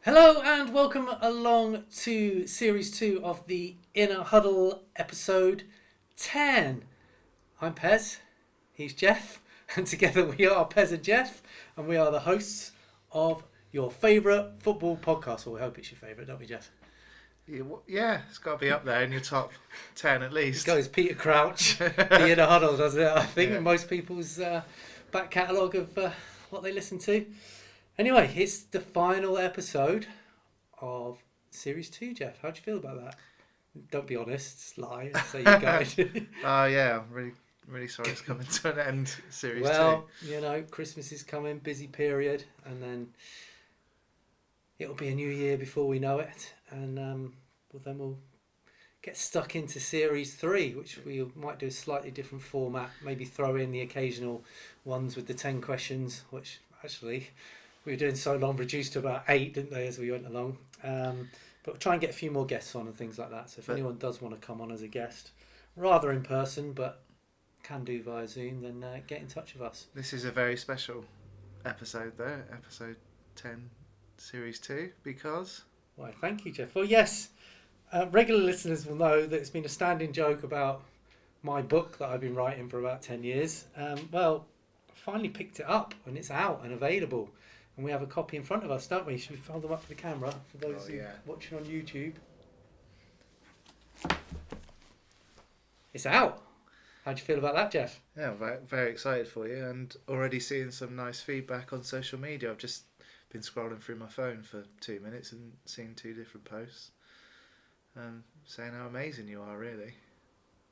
Hello and welcome along to Series 2 of the Inner Huddle episode 10. I'm Pez, he's Geoff, and together we are Pez and Geoff, and we are the hosts of your favourite football podcast. Well, we hope it's your favourite, don't we, Geoff? Yeah, it's got to be up there in your top 10 at least. It goes Peter Crouch, the Inner Huddle, doesn't it? I think most people's back catalogue of what they listen to. Anyway, it's the final episode of Series 2, Geoff. How do you feel about that? Don't be honest, just lie and say you guys. Oh yeah, I'm really sorry it's coming to an end, Series 2. Well, you know, Christmas is coming, busy period, and then it'll be a new year before we know it, and then we'll get stuck into Series 3, which we might do a slightly different format, maybe throw in the occasional ones with the 10 questions, which actually we were doing so long, reduced to about 8, didn't they, as we went along. But we'll try and get a few more guests on and things like that. So if anyone does want to come on as a guest, rather in person, but can do via Zoom, then get in touch with us. This is a very special episode, though, episode 10, Series 2, because... Why, thank you, Geoff. Well, yes, regular listeners will know that it's been a standing joke about my book that I've been writing for about 10 years. Well, I finally picked it up and it's out and available. And we have a copy in front of us, don't we? Should we hold them up to the camera for those who are watching on YouTube? It's out. How do you feel about that, Geoff? Yeah, I'm very, very excited for you, and already seeing some nice feedback on social media. I've just been scrolling through my phone for 2 minutes and seeing 2 different posts saying how amazing you are, really.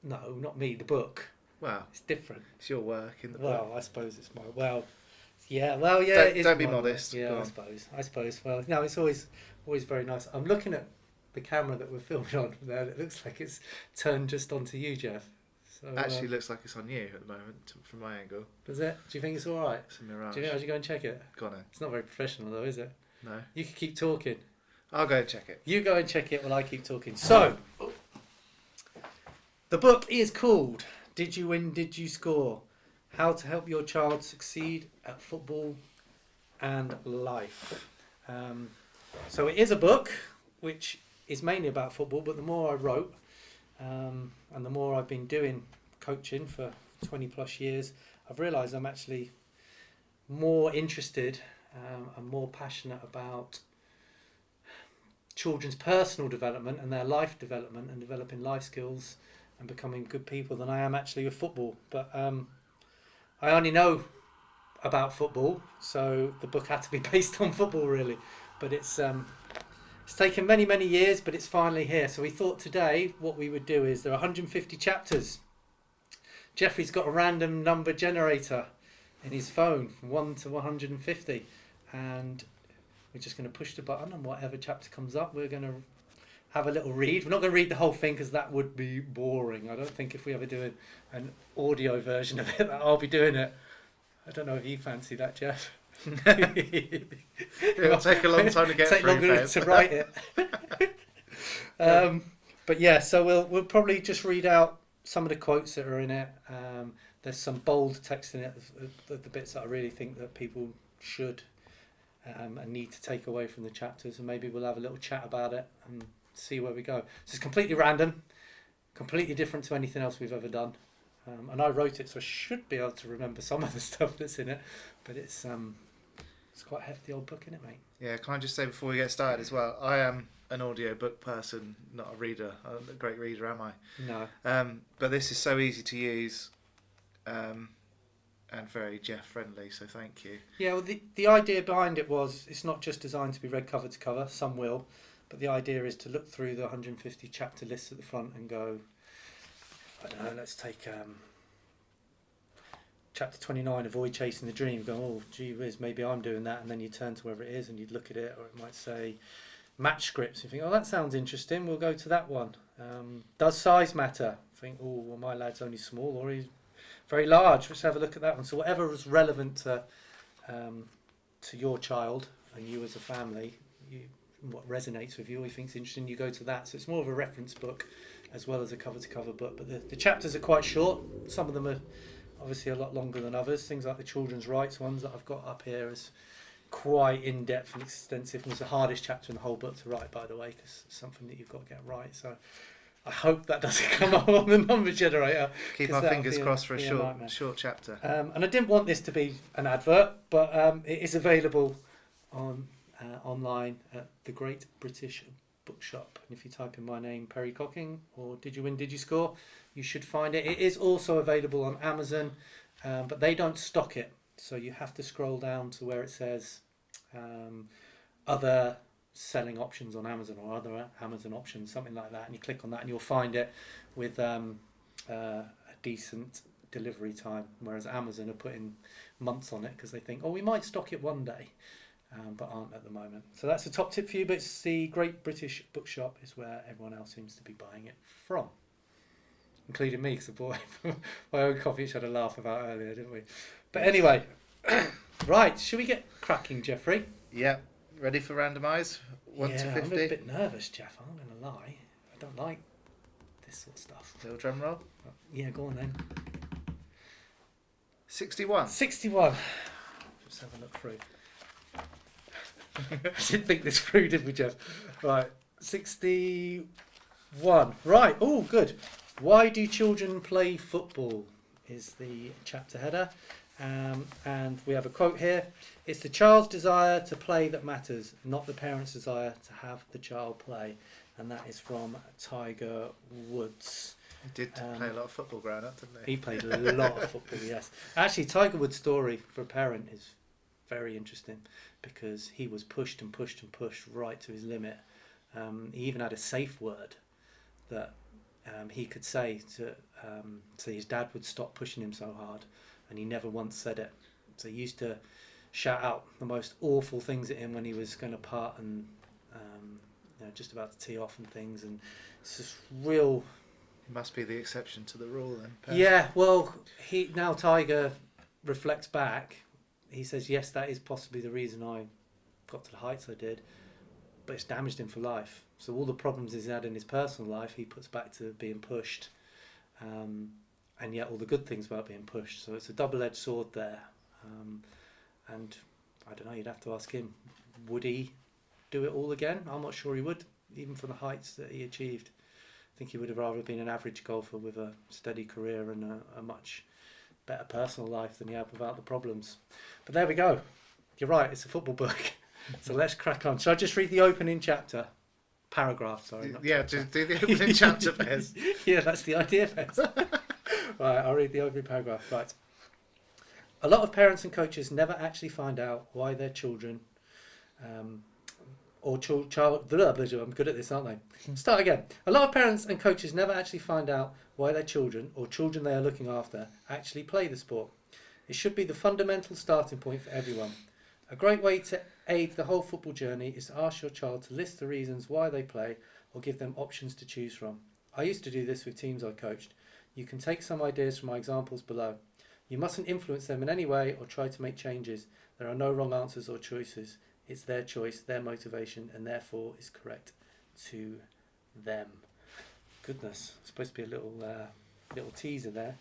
No, not me, the book. Well, it's different. It's your work in the book. Well, I suppose it's my... Well, yeah. Don't be modest. Work. Yeah, I suppose. Well, no, it's always very nice. I'm looking at the camera that we're filming on there. It looks like it's turned just onto you, Geoff. So, actually, looks like it's on you at the moment from my angle. Does it? Do you think it's all right? It's a mirage. Do you know? Should you go and check it? Go on then. It's not very professional, though, is it? No. You can keep talking. I'll go and check it. You go and check it while I keep talking. So, the book is called "Did You Win? Did You Score? How to Help Your Child Succeed at Football and Life." So it is a book which is mainly about football, but the more I wrote and the more I've been doing coaching for 20 plus years, I've realised I'm actually more interested and more passionate about children's personal development and their life development and developing life skills and becoming good people than I am actually with football. But I only know about football, so the book had to be based on football, really. But it's taken many, many years, but it's finally here. So we thought today what we would do is there are 150 chapters. Jeffrey's got a random number generator in his phone from 1 to 150, and we're just going to push the button, and whatever chapter comes up, we're going to have a little read. We're not going to read the whole thing because that would be boring. I don't think if we ever do an audio version of it that I'll be doing it. I don't know if you fancy that, Geoff. It'll take a long time to get through. Take longer to write it. But yeah, so we'll probably just read out some of the quotes that are in it. There's some bold text in it, the bits that I really think that people should and need to take away from the chapters, and maybe we'll have a little chat about it and see where we go. So it's completely random, completely different to anything else we've ever done. And I wrote it, so I should be able to remember some of the stuff that's in it. But it's quite a hefty old book, isn't it, mate? Yeah, can I just say before we get started as well, I am an audio book person, not a reader. I'm not a great reader, am I? No. But this is so easy to use and very Geoff friendly, so thank you. Yeah, well, the idea behind it was it's not just designed to be read cover to cover, some will, but the idea is to look through the 150 chapter lists at the front and go, I don't know, let's take chapter 29, Avoid Chasing the Dream, go, oh, gee whiz, maybe I'm doing that, and then you turn to wherever it is and you'd look at it, or it might say match scripts, you think, oh, that sounds interesting, we'll go to that one. Does size matter? Think, oh, well, my lad's only small, or he's very large, let's have a look at that one. So whatever is relevant to your child and you as a family, what resonates with you or you think's interesting, you go to that. So it's more of a reference book as well as a cover-to-cover book. But the chapters are quite short. Some of them are obviously a lot longer than others. Things like the children's rights ones that I've got up here is quite in-depth and extensive, and was the hardest chapter in the whole book to write, by the way, because it's something that you've got to get right. So I hope that doesn't come up on the number generator. Keep our fingers crossed for a short chapter. And I didn't want this to be an advert, but it is available on online at the Great British Bookshop. And if you type in my name, Perry Cocking, or Did You Win, Did You Score, you should find it. It is also available on Amazon, but they don't stock it. So you have to scroll down to where it says other selling options on Amazon, or other Amazon options, something like that, and you click on that and you'll find it with a decent delivery time, whereas Amazon are putting months on it because they think, oh, we might stock it one day, but aren't at the moment. So that's a top tip for you, but it's the Great British Bookshop is where everyone else seems to be buying it from, including me, because I bought my own copy, which I had a laugh about earlier, didn't we? But anyway, right, should we get cracking, Jeffrey? Yeah, ready for randomise? 1 to 50? I'm a bit nervous, Jeff, I'm not going to lie. I don't like this sort of stuff. Little drum roll? Yeah, go on then. 61. 61. Just have a look through. I didn't think this through, did we, Jeff? Right, 61. Right, oh, good. Why do children play football is the chapter header. And we have a quote here. It's the child's desire to play that matters, not the parent's desire to have the child play. And that is from Tiger Woods. He did play a lot of football growing up, didn't he? He played a lot of football, yes. Actually, Tiger Woods' story for a parent is very interesting because he was pushed and pushed and pushed right to his limit. He even had a safe word that he could say to so his dad would stop pushing him so hard, and he never once said it. So he used to shout out the most awful things at him when he was going to putt and just about to tee off and things, and it's just real. It must be the exception to the rule then. Perhaps. Yeah, well, now Tiger reflects back. He says, yes, that is possibly the reason I got to the heights I did, but it's damaged him for life. So all the problems he's had in his personal life, he puts back to being pushed, and yet all the good things about being pushed. So it's a double-edged sword there. And I don't know, you'd have to ask him, would he do it all again? I'm not sure he would, even for the heights that he achieved. I think he would have rather been an average golfer with a steady career and a much better personal life than he had without the problems. But there we go. You're right, it's a football book. So let's crack on. Shall I just read the opening chapter? Paragraph, sorry. Yeah, do the opening chapter, Fez. Yeah, that's the idea, Fez. Right, I'll read the opening paragraph. Right. A lot of parents and coaches never actually find out why their children I'm good at this, aren't I? Start again. A lot of parents and coaches never actually find out why their children, or children they are looking after, actually play the sport. It should be the fundamental starting point for everyone. A great way to aid the whole football journey is to ask your child to list the reasons why they play, or give them options to choose from. I used to do this with teams I coached. You can take some ideas from my examples below. You mustn't influence them in any way or try to make changes. There are no wrong answers or choices. It's their choice, their motivation, and therefore is correct to them. Goodness, it's supposed to be a little teaser there.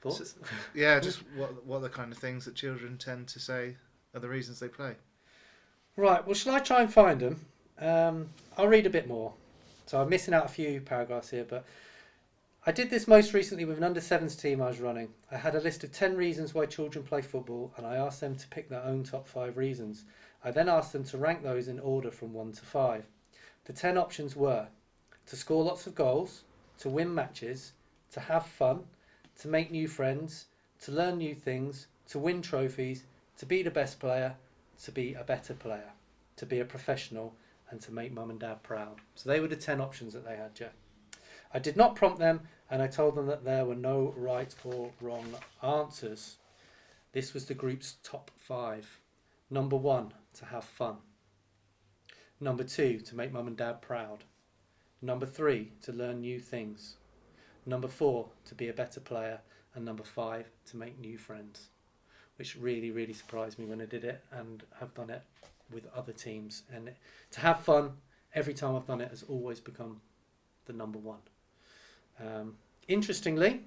Thoughts? So, yeah, just what are the kind of things that children tend to say are the reasons they play? Right, well, shall I try and find them? I'll read a bit more. So I'm missing out a few paragraphs here, but I did this most recently with an under-7s team I was running. I had a list of 10 reasons why children play football, and I asked them to pick their own top 5 reasons. I then asked them to rank those in order from 1 to 5. The 10 options were to score lots of goals, to win matches, to have fun, to make new friends, to learn new things, to win trophies, to be the best player, to be a better player, to be a professional, and to make mum and dad proud. So they were the 10 options that they had, Jeff. I did not prompt them, and I told them that there were no right or wrong answers. This was the group's top 5. Number 1, to have fun. Number 2, to make mum and dad proud. Number 3, to learn new things. Number 4, to be a better player. And number 5, to make new friends. Which really, really surprised me when I did it, and have done it with other teams. And to have fun, every time I've done it, has always become the number 1. Interestingly,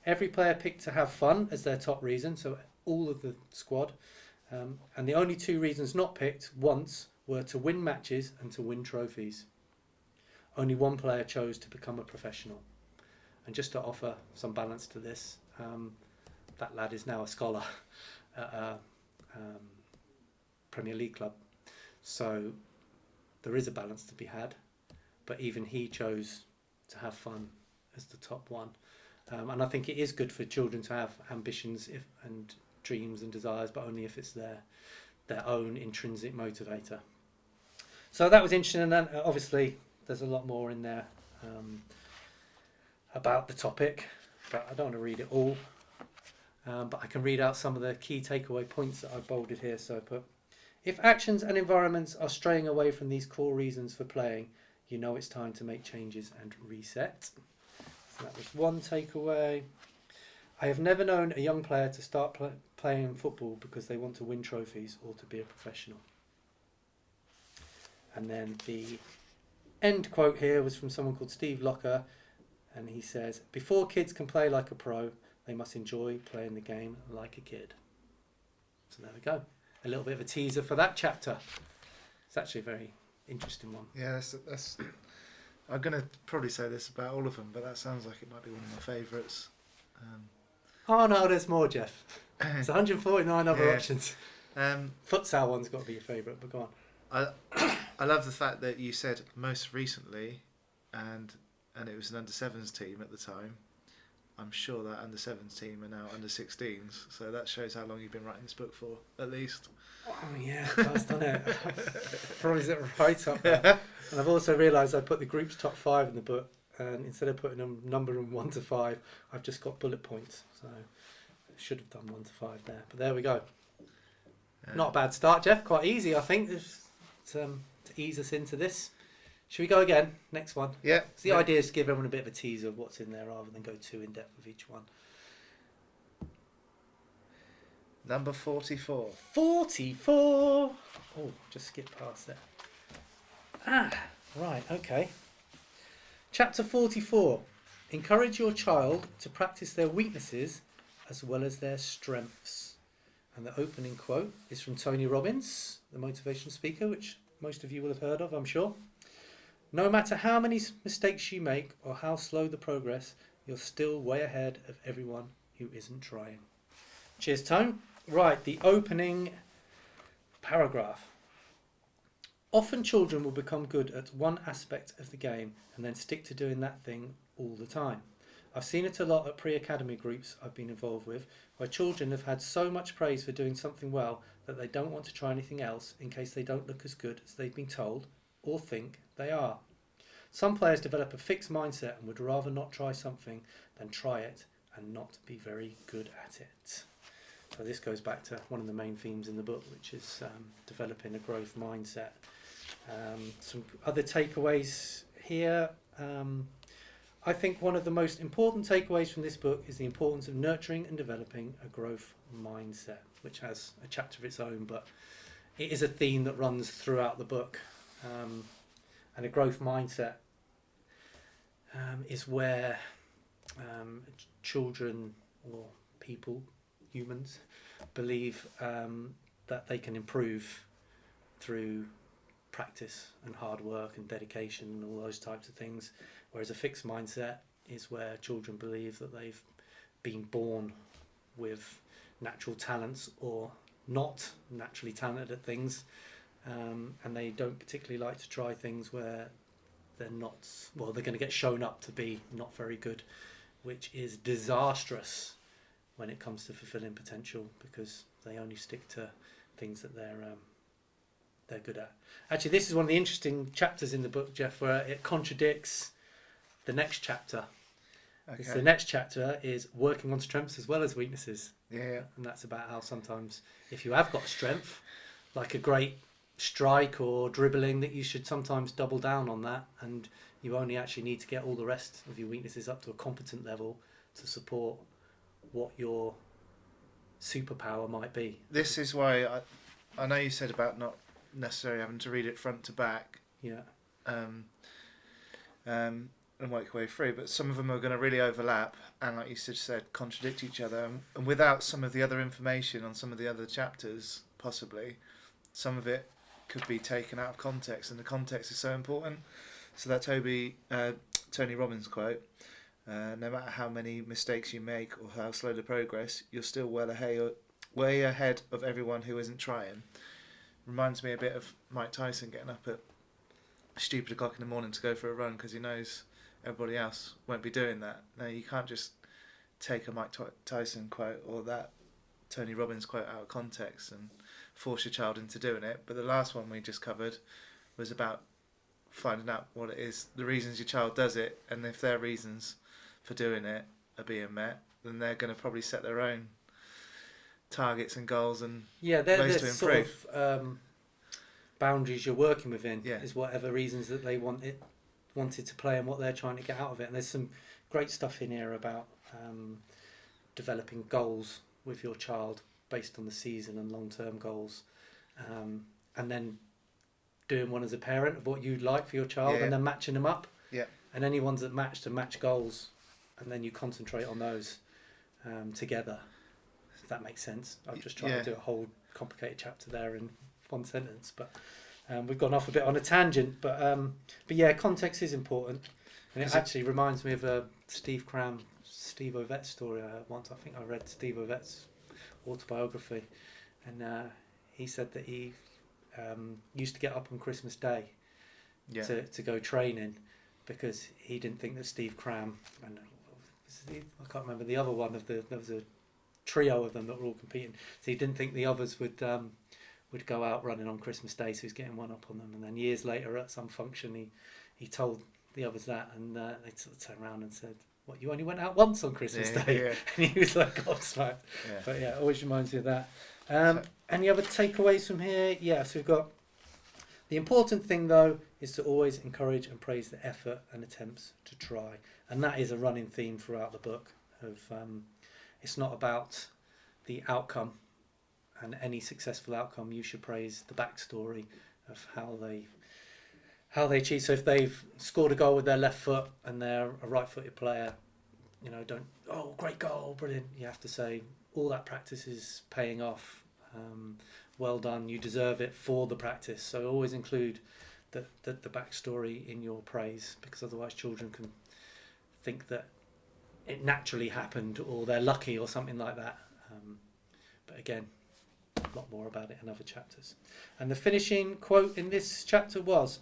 every player picked to have fun as their top reason, so all of the squad. And the only two reasons not picked once were to win matches and to win trophies. Only one player chose to become a professional. And just to offer some balance to this, that lad is now a scholar at a Premier League club. So there is a balance to be had, but even he chose to have fun as the top one. And I think it is good for children to have ambitions and dreams and desires, but only if it's their own intrinsic motivator. So that was interesting, and then obviously there's a lot more in there about the topic, but I don't want to read it all. But I can read out some of the key takeaway points that I've bolded here. So I put, if actions and environments are straying away from these core reasons for playing, you know it's time to make changes and reset. So that was one takeaway. I have never known a young player to start playing football because they want to win trophies or to be a professional. And then the end quote here was from someone called Steve Locker, and he says, before kids can play like a pro, they must enjoy playing the game like a kid. So there we go. A little bit of a teaser for that chapter. It's actually a very interesting one. Yeah, that's. I'm going to probably say this about all of them, but that sounds like it might be one of my favourites. Oh no, there's more, Jeff. There's 149 other options. Futsal one's got to be your favourite, but go on. I love the fact that you said most recently, and it was an under-7s team at the time. I'm sure that under-7s team are now under-16s, so that shows how long you've been writing this book for, at least. Oh yeah, that's done it. Probably it right up there. And I've also realised I put the group's top 5 in the book, and instead of putting them number from 1 to 5, I've just got bullet points. So I should have done 1 to 5 there, but there we go. Not a bad start, Jeff. Quite easy, I think, to ease us into this. Should we go again? Next one. Yeah. So the idea is to give everyone a bit of a teaser of what's in there rather than go too in depth with each one. Number 44. 44. Oh, just skip past that. Right, okay. Chapter 44. Encourage your child to practice their weaknesses as well as their strengths. And the opening quote is from Tony Robbins, the motivation speaker, which most of you will have heard of, I'm sure. No matter how many mistakes you make or how slow the progress, you're still way ahead of everyone who isn't trying. Cheers, Tone. Right, the opening paragraph. Often children will become good at one aspect of the game and then stick to doing that thing all the time. I've seen it a lot at pre-academy groups I've been involved with, where children have had so much praise for doing something well that they don't want to try anything else in case they don't look as good as they've been told or think they are. Some players develop a fixed mindset and would rather not try something than try it and not be very good at it. So this goes back to one of the main themes in the book, which is developing a growth mindset. Some other takeaways here. I think one of the most important takeaways from this book is the importance of nurturing and developing a growth mindset, which has a chapter of its own, but it is a theme that runs throughout the book. And a growth mindset is where children or people, humans, believe that they can improve through practice and hard work and dedication and all those types of things, whereas a fixed mindset is where children believe that they've been born with natural talents or not naturally talented at things, and they don't particularly like to try things where they're going to get shown up to be not very good, which is disastrous when it comes to fulfilling potential, because they only stick to things that they're good at. Actually, this is one of the interesting chapters in the book, Jeff, where it contradicts the next chapter. Okay. So the next chapter is working on strengths as well as weaknesses. Yeah. And that's about how sometimes if you have got strength, like a great strike or dribbling, that you should sometimes double down on that, and you only actually need to get all the rest of your weaknesses up to a competent level to support what your superpower might be. This is why I know you said about not necessarily having to read it front to back. Yeah. And and work your way through, but some of them are going to really overlap and, like you said, contradict each other. And without some of the other information on some of the other chapters, possibly, some of it could be taken out of context, and the context is so important. So that Tony Robbins quote, no matter how many mistakes you make or how slow the progress, you're still way ahead of everyone who isn't trying. Reminds me a bit of Mike Tyson getting up at stupid o'clock in the morning to go for a run because he knows everybody else won't be doing that. No, you can't just take a Mike Tyson quote or that Tony Robbins quote out of context and force your child into doing it. But the last one we just covered was about finding out what it is, the reasons your child does it, and if their reasons for doing it are being met, then they're going to probably set their own targets and goals and ways to improve. Sort of boundaries you're working within is whatever reasons that they wanted to play and what they're trying to get out of it. And there's some great stuff in here about developing goals with your child based on the season and long-term goals, and then doing one as a parent of what you'd like for your child, and then matching them up. Yeah. And any ones that match to match goals, and then you concentrate on those together. If that makes sense. I've just tried to do a whole complicated chapter there in one sentence, but we've gone off a bit on a tangent. But yeah, context is important, and it actually reminds me of a Steve Ovett story I heard once. I think I read Steve Ovett's autobiography, and he said that he used to get up on Christmas Day to go training because he didn't think that Steve Cram and I can't remember the other one there was a trio of them that were all competing, so he didn't think the others would go out running on Christmas Day, so he was getting one up on them. And then years later at some function he told the others that, and they sort of turned around and said, "What, you only went out once on Christmas Day?" Yeah. And he was like gobsmacked. But yeah, it always reminds me of that. Any other takeaways from here? Yeah, so we've got the important thing though is to always encourage and praise the effort and attempts to try, and that is a running theme throughout the book. Of it's not about the outcome, and any successful outcome you should praise the backstory of how they achieve. So if they've scored a goal with their left foot and they're a right-footed player, don't, oh, great goal, brilliant. You have to say all that practice is paying off. Well done, you deserve it for the practice. So always include the backstory in your praise, because otherwise children can think that it naturally happened or they're lucky or something like that. But again, a lot more about it in other chapters. And the finishing quote in this chapter was,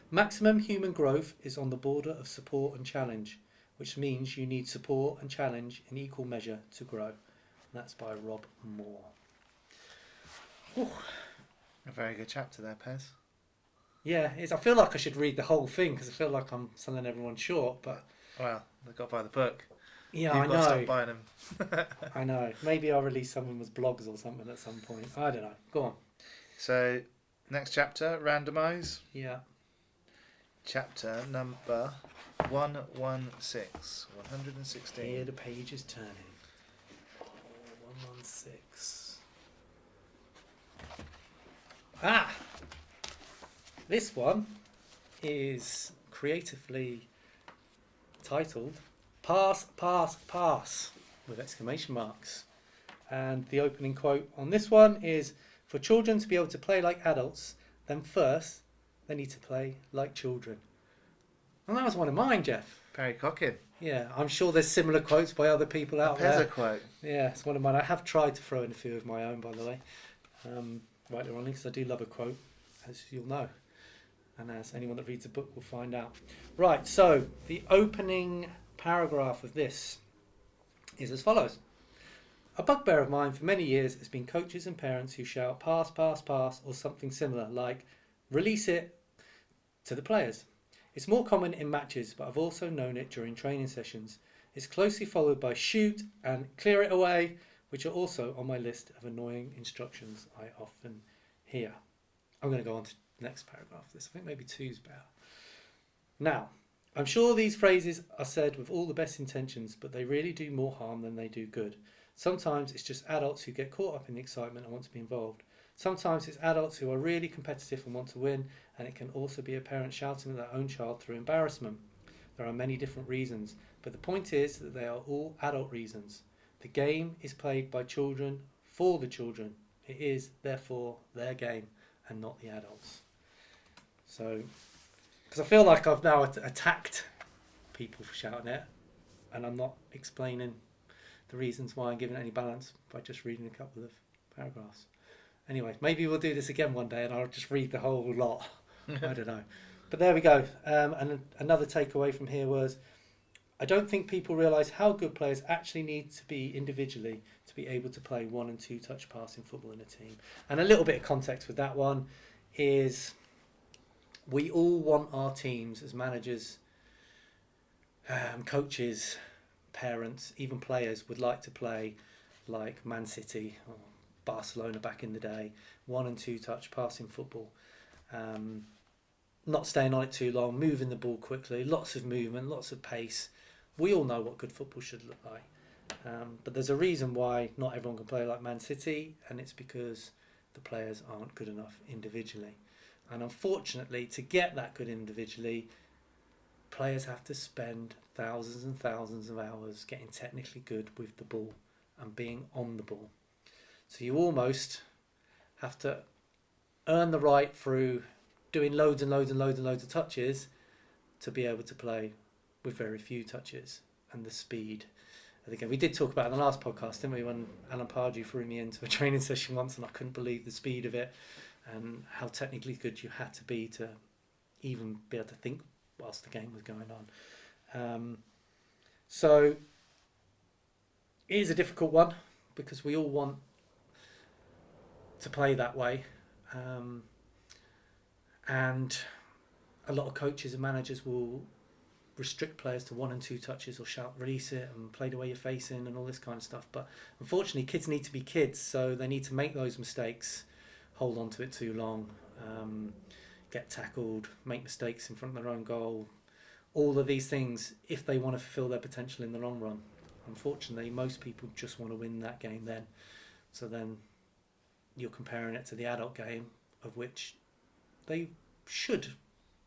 "Maximum human growth is on the border of support and challenge, which means you need support and challenge in equal measure to grow." And that's by Rob Moore. Ooh. A very good chapter there, Pez. Yeah, I feel like I should read the whole thing because I feel like I'm selling everyone short, but... Well, they've got to buy the book. Yeah, You've got to stop buying them. I know. Maybe I'll release some of them as blogs or something at some point. I don't know. Go on. So, next chapter, randomise. Yeah. Chapter number 116. 116. Here the page is turning. 116. This one is creatively titled "Pass, Pass, Pass" with exclamation marks. And the opening quote on this one is, "For children to be able to play like adults, then first they need to play like children." And that was one of mine, Jeff. Perry Cockin. Yeah, I'm sure there's similar quotes by other people out there. There's a quote. Yeah, it's one of mine. I have tried to throw in a few of my own, by the way. Rightly or wrongly, because I do love a quote, as you'll know. And as anyone that reads the book will find out. Right, so the opening paragraph of this is as follows. "A bugbear of mine for many years has been coaches and parents who shout pass, pass, pass, or something similar, like release it to the players. It's more common in matches, but I've also known it during training sessions. It's closely followed by shoot and clear it away, which are also on my list of annoying instructions I often hear." I'm going to go on to the next paragraph of this. I think maybe two's better. "Now, I'm sure these phrases are said with all the best intentions, but they really do more harm than they do good. Sometimes it's just adults who get caught up in the excitement and want to be involved. Sometimes it's adults who are really competitive and want to win, and it can also be a parent shouting at their own child through embarrassment. There are many different reasons, but the point is that they are all adult reasons. The game is played by children for the children. It is, therefore, their game and not the adults. So, because I feel like I've now attacked people for shouting it, and I'm not explaining the reasons why I'm giving it any balance by just reading a couple of paragraphs. Anyway, maybe we'll do this again one day and I'll just read the whole lot. I don't know. But there we go. And another takeaway from here was, I don't think people realise how good players actually need to be individually to be able to play 1 and 2 touch passing football in a team. And a little bit of context with that one is we all want our teams as managers, coaches, parents, even players would like to play like Man City or Barcelona back in the day, 1 and 2 touch passing football. Not staying on it too long, moving the ball quickly, lots of movement, lots of pace. We all know what good football should look like. But there's a reason why not everyone can play like Man City, and it's because the players aren't good enough individually. And unfortunately, to get that good individually, players have to spend thousands and thousands of hours getting technically good with the ball and being on the ball. So you almost have to earn the right through doing loads and loads and loads and loads of touches to be able to play with very few touches and the speed. I think we did talk about it in the last podcast, didn't we, when Alan Pardew threw me into a training session once and I couldn't believe the speed of it and how technically good you had to be to even be able to think whilst the game was going on. So it is a difficult one because we all want to play that way. And a lot of coaches and managers will restrict players to 1 and 2 touches or shout release it and play the way you're facing and all this kind of stuff. But unfortunately, kids need to be kids, so they need to make those mistakes, hold on to it too long, get tackled, make mistakes in front of their own goal. All of these things if they want to fulfil their potential in the long run. Unfortunately, most people just want to win that game then. So then you're comparing it to the adult game, of which they should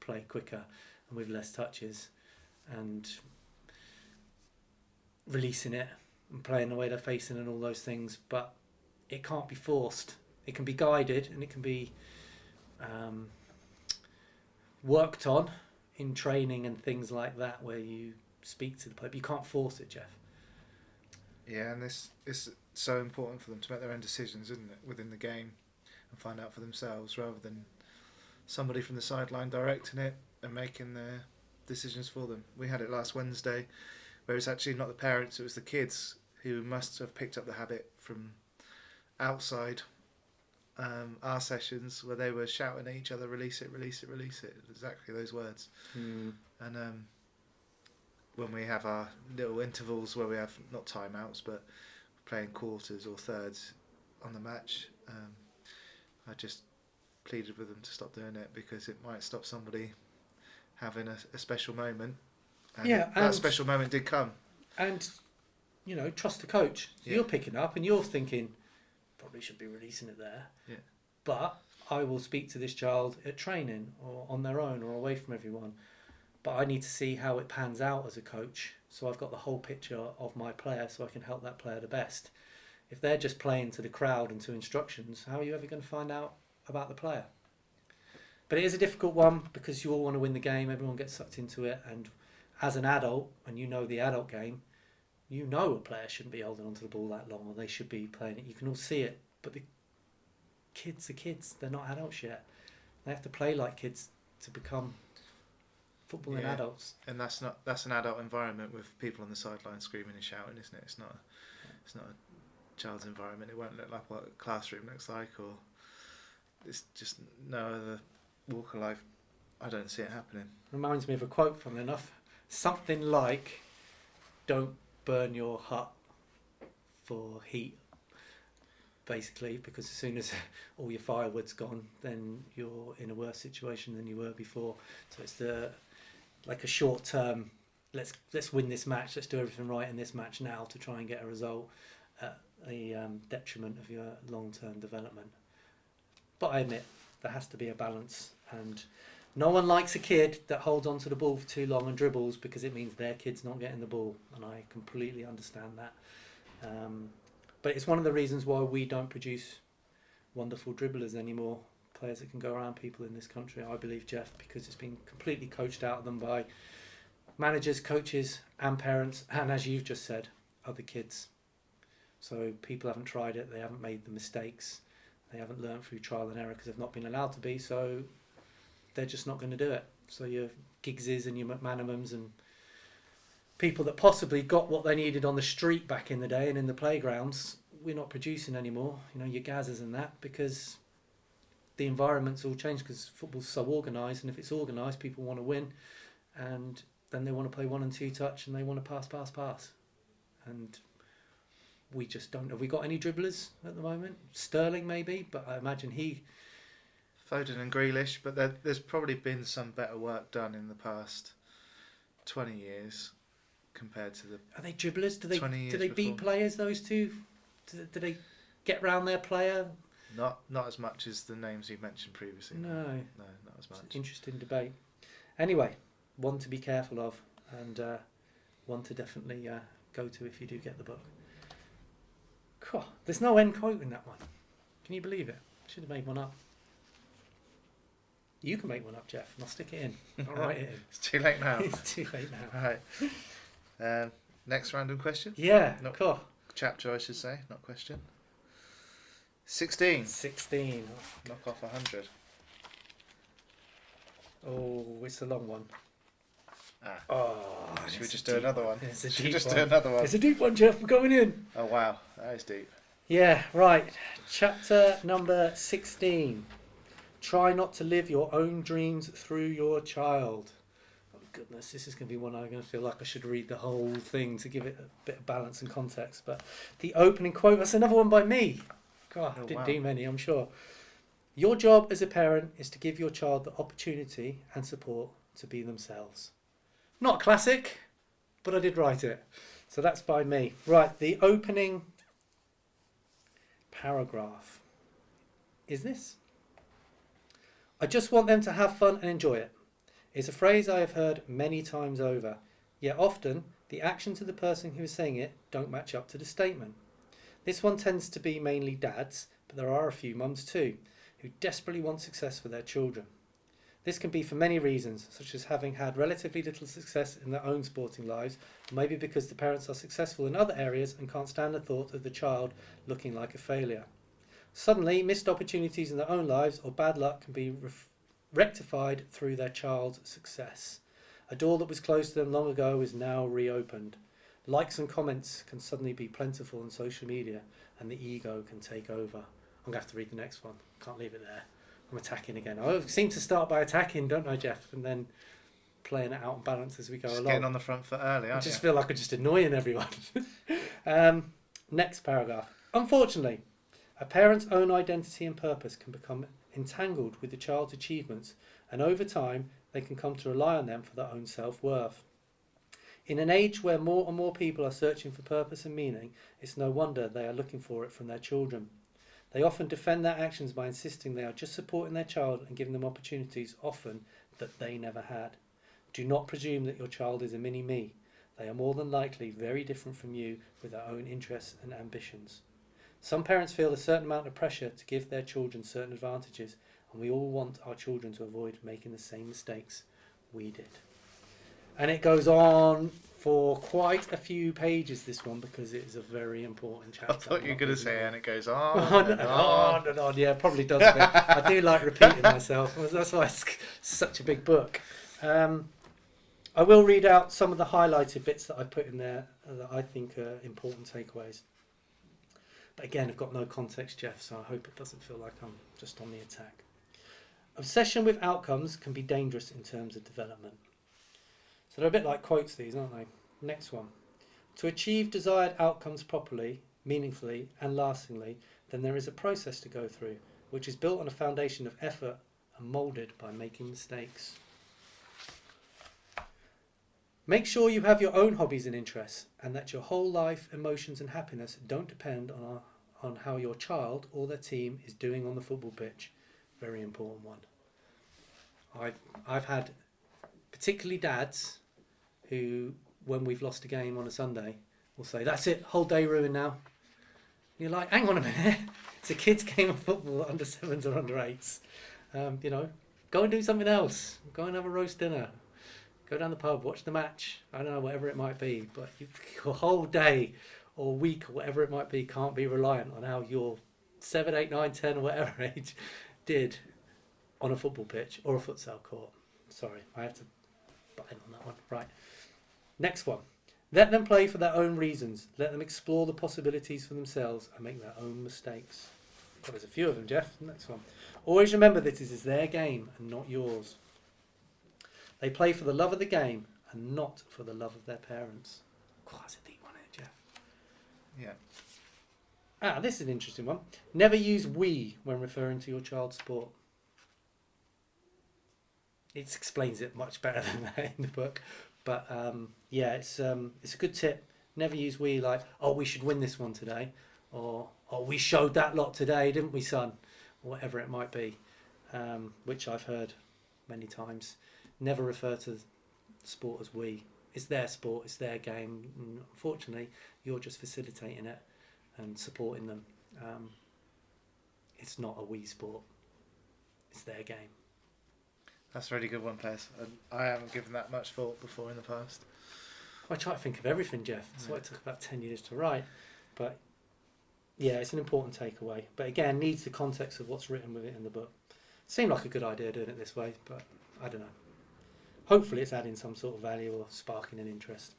play quicker and with less touches and releasing it and playing the way they're facing and all those things, but it can't be forced. It can be guided and it can be worked on in training and things like that where you speak to the player, but you can't force it, Geoff. Yeah, and this is so important for them to make their own decisions, isn't it, within the game and find out for themselves rather than somebody from the sideline directing it and making their decisions for them. We had it last Wednesday where it's actually not the parents, it was the kids who must have picked up the habit from outside our sessions where they were shouting at each other, release it, release it, release it. Exactly those words. And when we have our little intervals where we have not timeouts but playing quarters or thirds on the match, I just pleaded with them to stop doing it because it might stop somebody having a special moment. And that special moment did come. And, trust the coach. So you're picking up and you're thinking, probably should be releasing it there. Yeah. But I will speak to this child at training or on their own or away from everyone. But I need to see how it pans out as a coach. So I've got the whole picture of my player so I can help that player the best. If they're just playing to the crowd and to instructions, how are you ever going to find out about the player? But it is a difficult one because you all want to win the game. Everyone gets sucked into it. And as an adult, and you know the adult game, you know a player shouldn't be holding onto the ball that long or they should be playing it. You can all see it. But the kids are kids. They're not adults yet. They have to play like kids to become footballing adults. And that's an adult environment with people on the sideline screaming and shouting, isn't it? It's not a child's environment. It won't look like what a classroom looks like, or it's just no other walk of life. I don't see it happening. Reminds me of a quote, funnily enough. Something like, don't burn your hut for heat, basically, because as soon as all your firewood's gone, then you're in a worse situation than you were before. So it's like a short term, let's win this match, let's do everything right in this match now to try and get a result at the detriment of your long-term development. But I admit, there has to be a balance, and No one likes a kid that holds onto the ball for too long and dribbles because it means their kid's not getting the ball, and I completely understand that. But it's one of the reasons why we don't produce wonderful dribblers anymore, players that can go around people in this country, I believe, Geoff, because it's been completely coached out of them by managers, coaches and parents, and as you've just said, other kids. So people haven't tried it, they haven't made the mistakes, they haven't learned through trial and error because they've not been allowed to be, so they're just not going to do it. So your Giggses and your McManamans and people that possibly got what they needed on the street back in the day and in the playgrounds, we're not producing anymore. You know, your Gazzers and that, because the environment's all changed because football's so organised, and if it's organised, people want to win, and then they want to play 1 and 2 touch, and they want to pass. And we just don't. Have we got any dribblers at the moment? Sterling maybe, but I imagine Foden and Grealish, but there's probably been some better work done in the past 20 years compared to the. Are they dribblers? Do they beat before. players? Those two? Do they get round their player? Not as much as the names you mentioned previously. No, not as much. It's an interesting debate. Anyway, one to be careful of, and one to definitely go to if you do get the book. Cool. There's no end quote in that one. Can you believe it? Should have made one up. You can make one up, Geoff, and I'll stick it in. I'll write it in. It's too late now. It's too late now. Right. Next random question. Yeah, cool. Chapter, I should say, not question. 16. 16. Knock off 100. Oh, it's a long one. Oh, should we just do another one? It's a Should we deep just one. do another one? It's a deep one, Geoff. We're going in. Oh, wow. That is deep. Yeah, right. Chapter number 16. Try not to live your own dreams through your child. Oh, goodness, this is going to be one I'm going to feel like I should read the whole thing to give it a bit of balance and context. But the opening quote, that's another one by me. God, I didn't do many, I'm sure. Your job as a parent is to give your child the opportunity and support to be themselves. Not classic, but I did write it. So that's by me. Right, the opening paragraph is this. I just want them to have fun and enjoy it. It's a phrase I have heard many times over, yet often the actions of the person who is saying it don't match up to the statement. This one tends to be mainly dads, but there are a few mums too, who desperately want success for their children. This can be for many reasons, such as having had relatively little success in their own sporting lives, or maybe because the parents are successful in other areas and can't stand the thought of the child looking like a failure. Suddenly, missed opportunities in their own lives or bad luck can be rectified through their child's success. A door that was closed to them long ago is now reopened. Likes and comments can suddenly be plentiful on social media, and the ego can take over. I'm going to have to read the next one. Can't leave it there. I'm attacking again. I seem to start by attacking, don't I, Geoff? And then playing it out on balance as we go along. Getting on the front foot early, aren't you? I just feel like I'm just annoying everyone. Next paragraph. Unfortunately, a parent's own identity and purpose can become entangled with the child's achievements, and over time they can come to rely on them for their own self-worth. In an age where more and more people are searching for purpose and meaning, it's no wonder they are looking for it from their children. They often defend their actions by insisting they are just supporting their child and giving them opportunities often that they never had. Do not presume that your child is a mini-me. They are more than likely very different from you with their own interests and ambitions. Some parents feel a certain amount of pressure to give their children certain advantages, and we all want our children to avoid making the same mistakes we did. And it goes on for quite a few pages, this one, because it is a very important chapter. I thought you were going to say, and it goes on and on and on. Yeah, probably does a bit. I do like repeating myself. That's why it's such a big book. I will read out some of the highlighted bits that I put in there that I think are important takeaways. But again, I've got no context, Geoff, so I hope it doesn't feel like I'm just on the attack. Obsession with outcomes can be dangerous in terms of development. So they're a bit like quotes, these, aren't they? Next one. To achieve desired outcomes properly, meaningfully and lastingly, then there is a process to go through, which is built on a foundation of effort and moulded by making mistakes. Make sure you have your own hobbies and interests, and that your whole life, emotions and happiness don't depend on how your child or their team is doing on the football pitch. Very important one. I've had particularly dads who, when we've lost a game on a Sunday, will say, "That's it, whole day ruined now." You're like, hang on a minute, it's a kid's game of football, under 7s or under 8s. Go and do something else. Go and have a roast dinner. Go down the pub, watch the match. I don't know, whatever it might be. But your whole day or week or whatever it might be can't be reliant on how your 7, 8, 9, 10 or whatever age did on a football pitch or a futsal court. Sorry, I have to butt in on that one. Right. Next one. Let them play for their own reasons. Let them explore the possibilities for themselves and make their own mistakes. Well, there's a few of them, Jeff. Next one. Always remember this is their game and not yours. They play for the love of the game and not for the love of their parents. God, that's a deep one here, Jeff. Yeah. This is an interesting one. Never use we when referring to your child's sport. It explains it much better than that in the book. But it's a good tip. Never use we like, "Oh, we should win this one today," or "Oh, we showed that lot today, didn't we, son?" Or whatever it might be, which I've heard many times. Never refer to sport as we. It's their sport, it's their game. And unfortunately, you're just facilitating it and supporting them. It's not a we sport. It's their game. That's a really good one, Pez. I haven't given that much thought before in the past. I try to think of everything, Jeff. That's why it took about 10 years to write. But yeah, it's an important takeaway. But again, needs the context of what's written with it in the book. Seemed like a good idea doing it this way, but I don't know. Hopefully it's adding some sort of value or sparking an interest.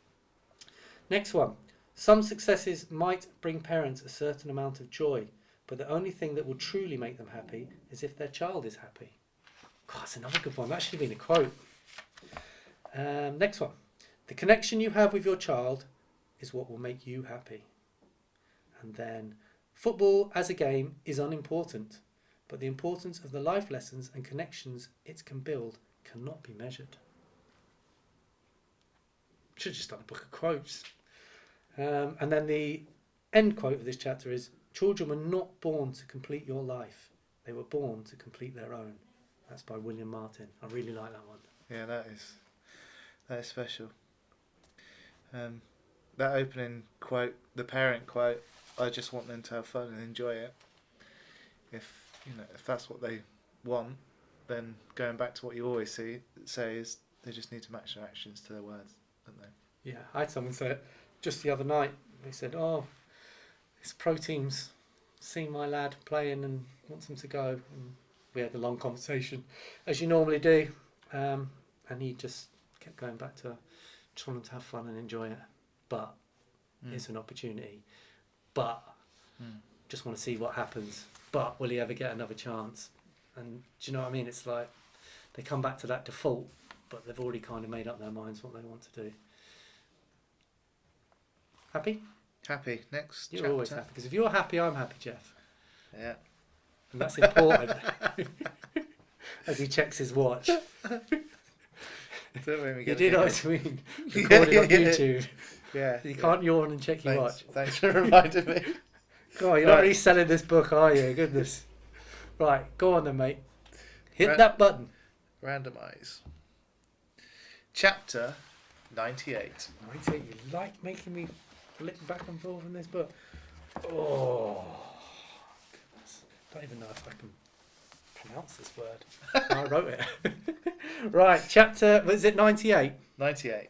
Next one. Some successes might bring parents a certain amount of joy, but the only thing that will truly make them happy is if their child is happy. God, that's another good one. That should have been a quote. Next one. The connection you have with your child is what will make you happy. And then, football as a game is unimportant, but the importance of the life lessons and connections it can build cannot be measured. Should have just done a book of quotes. And then the end quote of this chapter is, "Children were not born to complete your life. They were born to complete their own." That's by William Martin. I really like that one. Yeah, that is special. That opening quote, the parent quote, "I just want them to have fun and enjoy it." If that's what they want, then going back to what you always say is they just need to match their actions to their words, don't they? Yeah, I had someone say it just the other night. They said, "Oh, this pro team's seen my lad playing and wants him to go." And we had a long conversation, as you normally do, and he just kept going back to just want them to have fun and enjoy it, but it's an opportunity, but just want to see what happens, but will he ever get another chance? And do you know what I mean? It's like they come back to that default, but they've already kind of made up their minds what they want to do. Happy? Happy. Next You're chapter. always happy, because if you're happy, I'm happy, Jeff. Yeah. And that's important. As he checks his watch. You did ask me recording on YouTube. Yeah. You can't yawn and check your watch. Thanks for reminding me. God, you're not really selling this book, are you? Goodness. Right, go on then, mate. Hit that button. Randomise. Chapter 98. 98. You like making me flip back and forth in this book? Oh, goodness. Don't even know if I can pronounce this word. I wrote it. Right, chapter, was it 98? 98.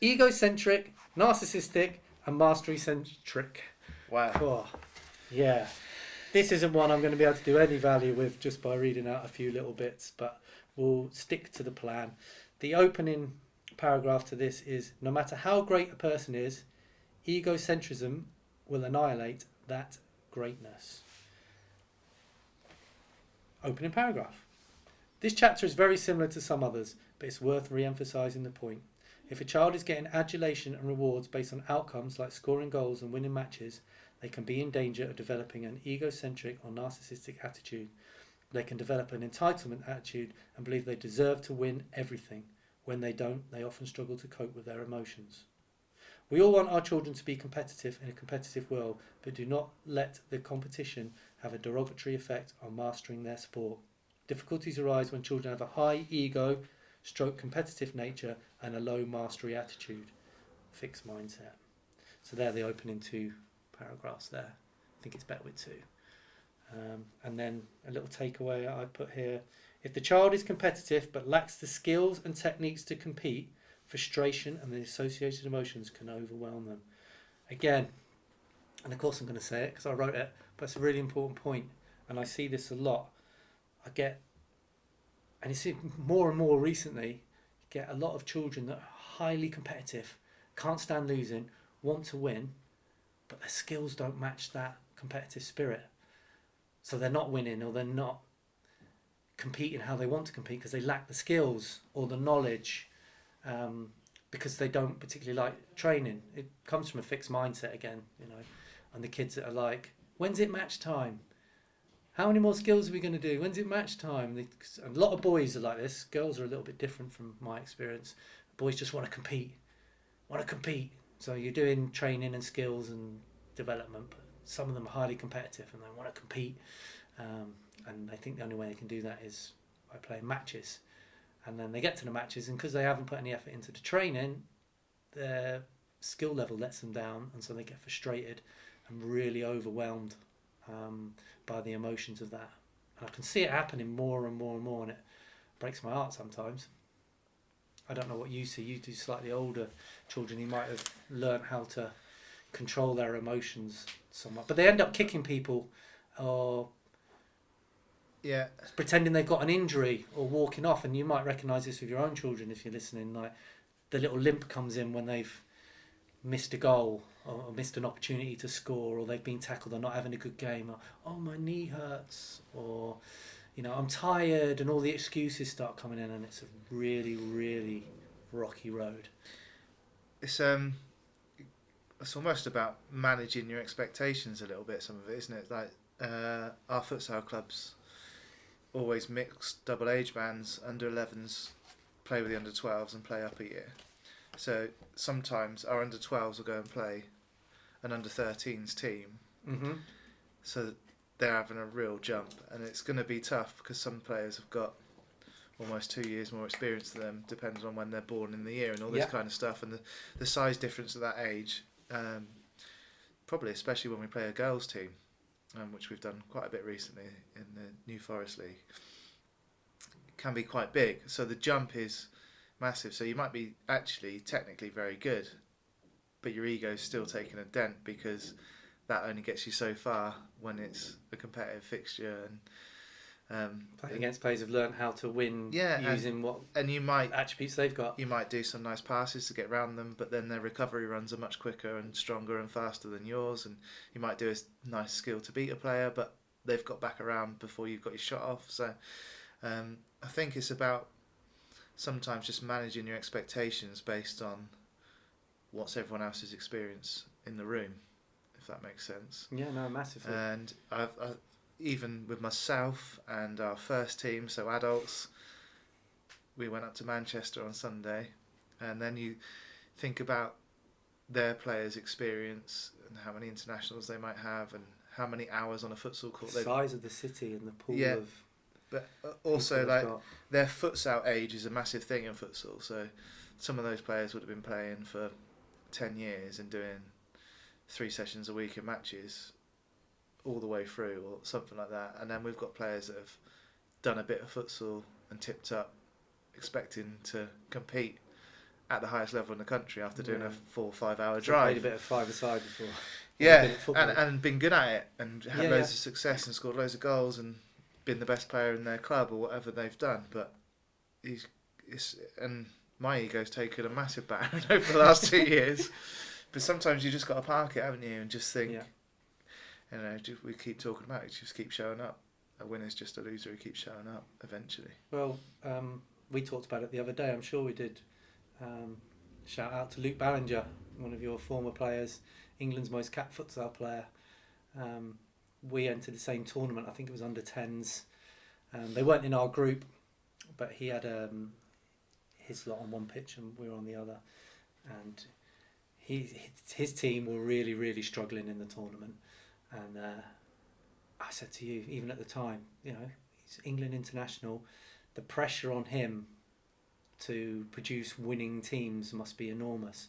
Egocentric, narcissistic, and mastery-centric. Wow. Oh, yeah. This isn't one I'm going to be able to do any value with just by reading out a few little bits, but we'll stick to the plan. The opening paragraph to this is, no matter how great a person is, egocentrism will annihilate that greatness. Opening paragraph. This chapter is very similar to some others, but it's worth re-emphasising the point. If a child is getting adulation and rewards based on outcomes like scoring goals and winning matches, they can be in danger of developing an egocentric or narcissistic attitude. They can develop an entitlement attitude and believe they deserve to win everything. When they don't, they often struggle to cope with their emotions. We all want our children to be competitive in a competitive world, but do not let the competition have a derogatory effect on mastering their sport. Difficulties arise when children have a high ego, stroke competitive nature, and a low mastery attitude, fixed mindset. So they're the opening 2 paragraphs there. I think it's better with 2. And then a little takeaway I put here. If the child is competitive but lacks the skills and techniques to compete, frustration and the associated emotions can overwhelm them. Again, and of course I'm going to say it because I wrote it, but it's a really important point, and I see this a lot. And you see more and more recently, you get a lot of children that are highly competitive, can't stand losing, want to win, but their skills don't match that competitive spirit. So they're not winning, or they're not competing how they want to compete because they lack the skills or the knowledge, because they don't particularly like training. It comes from a fixed mindset again, and the kids that are like, when's it match time? How many more skills are we going to do? When's it match time? And a lot of boys are like this. Girls are a little bit different from my experience. Boys just want to compete. So you're doing training and skills and development, but some of them are highly competitive and they want to compete. And they think the only way they can do that is by playing matches. And then they get to the matches, and because they haven't put any effort into the training, their skill level lets them down, and so they get frustrated and really overwhelmed by the emotions of that. And I can see it happening more and more and more, and it breaks my heart sometimes. I don't know what you see. You do slightly older children who might have learned how to control their emotions somewhat, but they end up kicking people or pretending they've got an injury or walking off. And you might recognise this with your own children if you're listening, like the little limp comes in when they've missed a goal or missed an opportunity to score, or they've been tackled or not having a good game, or oh, my knee hurts, or I'm tired, and all the excuses start coming in, and it's a really, really rocky road. It's almost about managing your expectations a little bit, some of it, isn't it? Like our futsal clubs always mix double age bands. Under 11s play with the under 12s and play up a year. So sometimes our under 12s will go and play an under 13s team. Mm-hmm. So they're having a real jump, and it's going to be tough because some players have got almost 2 years more experience than them, depending on when they're born in the year and all this kind of stuff. And the size difference at that age, probably especially when we play a girls team, which we've done quite a bit recently in the New Forest League, can be quite big. So the jump is massive. So you might be actually technically very good, but your ego's still taking a dent because that only gets you so far when it's a competitive fixture. And playing against players who've learned how to win using and you might attributes they've got. You might do some nice passes to get around them, but then their recovery runs are much quicker and stronger and faster than yours. And you might do a nice skill to beat a player, but they've got back around before you've got your shot off. So I think it's about sometimes just managing your expectations based on what's everyone else's experience in the room, if that makes sense. Yeah, no, massively. And I've even with myself and our first team, so adults, we went up to Manchester on Sunday, and then you think about their players' experience and how many internationals they might have and how many hours on a futsal court. The size of the city and the pool of... But also, like, their futsal age is a massive thing in futsal. So some of those players would have been playing for 10 years and doing 3 sessions a week in matches all the way through or something like that. And then we've got players that have done a bit of futsal and tipped up expecting to compete at the highest level in the country after doing a 4 or 5 hour drive. Played a bit of five-a-side before. Yeah, and been good at it and had loads of success and scored loads of goals and been the best player in their club or whatever they've done. But and my ego's taken a massive battering over the last 2 years. But sometimes you just got to park it, haven't you, and just think, we keep talking about it, just keep showing up. A winner's just a loser who keeps showing up eventually. Well, we talked about it the other day, I'm sure we did. Shout out to Luke Ballinger, one of your former players, England's most capped futsal player. We entered the same tournament, I think it was under 10s. They weren't in our group, but he had his lot on one pitch and we were on the other. And his team were really, really struggling in the tournament. And I said to you, even at the time, he's he's England international. The pressure on him to produce winning teams must be enormous.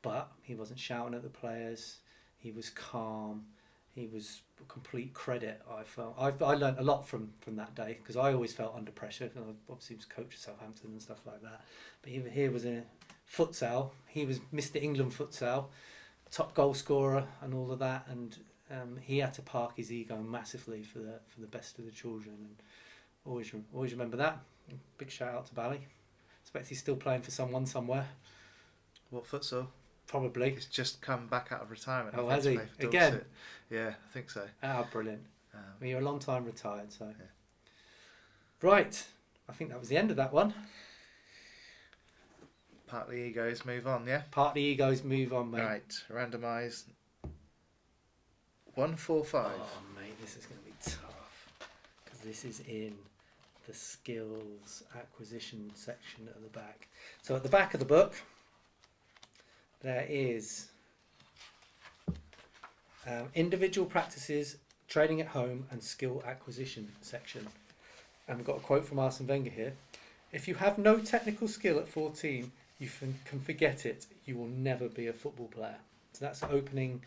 But he wasn't shouting at the players. He was calm. He was a complete credit, I felt. I learned a lot from that day, because I always felt under pressure. I obviously was coach of Southampton and stuff like that. But even here was a futsal. He was Mr. England futsal, top goal scorer and all of that. And he had to park his ego massively for the best of the children. And always remember that. Big shout out to Bally. Expect he's still playing for someone somewhere. What futsal? Probably. He's just come back out of retirement. Oh, has he? Again? Yeah, I think so. Ah, brilliant. Well, you're a long time retired, so. Yeah. Right. I think that was the end of that one. Partly egos, move on, yeah? Partly egos, move on, mate. Right, randomise. 145. Oh, mate, this is going to be tough. Because this is in the skills acquisition section at the back. So at the back of the book, there is individual practices, training at home, and skill acquisition section. And we've got a quote from Arsene Wenger here. If you have no technical skill at 14, you can forget it. You will never be a football player. So that's the opening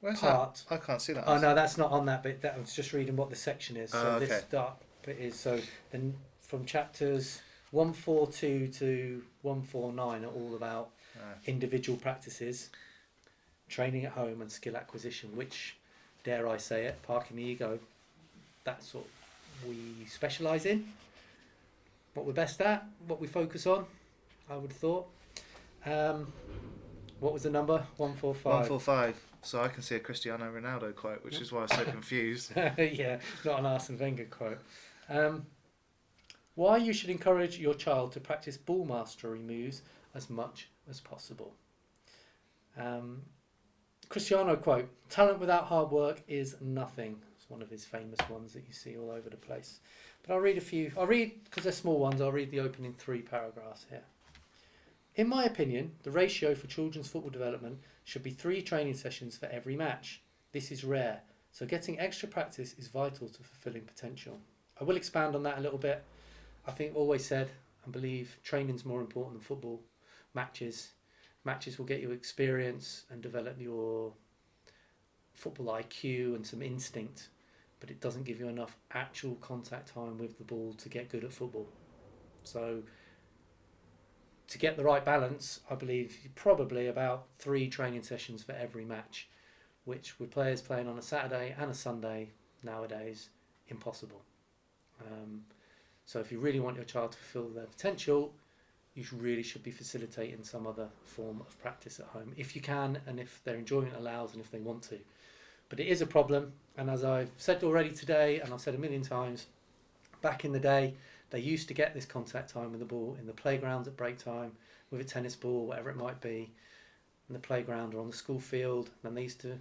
Where's part. that? I can't see that. Oh, no, that's not on that bit. That I was just reading what the section is. So okay. this start bit is, so then from chapters 142 to 149 are all about individual practices, training at home, and skill acquisition, which, dare I say it, parking the ego, that's what we specialise in, what we're best at, what we focus on, I would have thought. What was the number? 145. 145. So I can see a Cristiano Ronaldo quote, which is why I was so confused. Yeah, not an Arsene Wenger quote. Why you should encourage your child to practice ball mastery moves as much as possible. Cristiano quote, talent without hard work is nothing. It's one of his famous ones that you see all over the place. But I'll read a few. Because they're small ones, I'll read the opening 3 paragraphs here. In my opinion, the ratio for children's football development should be 3 training sessions for every match. This is rare, so getting extra practice is vital to fulfilling potential. I will expand on that a little bit. I think always said and believe training's more important than football. Matches will get you experience and develop your football IQ and some instinct, but it doesn't give you enough actual contact time with the ball to get good at football. So to get the right balance, I believe probably about 3 training sessions for every match, which with players playing on a Saturday and a Sunday nowadays, impossible. So if you really want your child to fulfill their potential, you really should be facilitating some other form of practice at home, if you can, and if their enjoyment allows, and if they want to. But it is a problem, and as I've said already today, and I've said a million times, back in the day, they used to get this contact time with the ball in the playgrounds at break time, with a tennis ball, whatever it might be, in the playground or on the school field. And they used to,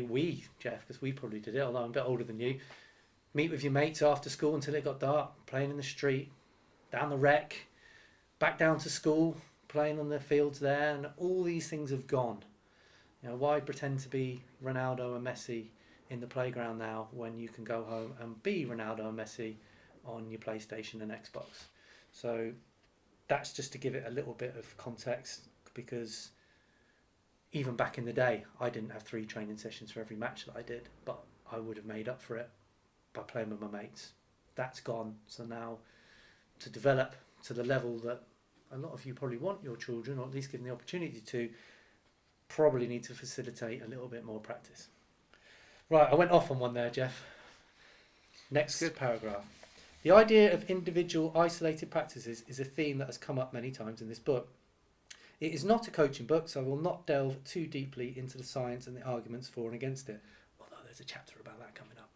we, Jeff, because we probably did it, although I'm a bit older than you, meet with your mates after school until it got dark, playing in the street, down the rec, back down to school, playing on the fields there, and all these things have gone. You know, why pretend to be Ronaldo and Messi in the playground now when you can go home and be Ronaldo and Messi on your PlayStation and Xbox? So that's just to give it a little bit of context, because even back in the day, I didn't have 3 training sessions for every match that I did, but I would have made up for it by playing with my mates. That's gone. So now to develop to the level that a lot of you probably want your children, or at least give them the opportunity to, probably need to facilitate a little bit more practice. Right, I went off on one there, Jeff. Next good paragraph. The idea of individual isolated practices is a theme that has come up many times in this book. It is not a coaching book, so I will not delve too deeply into the science and the arguments for and against it, although there's a chapter about that coming up.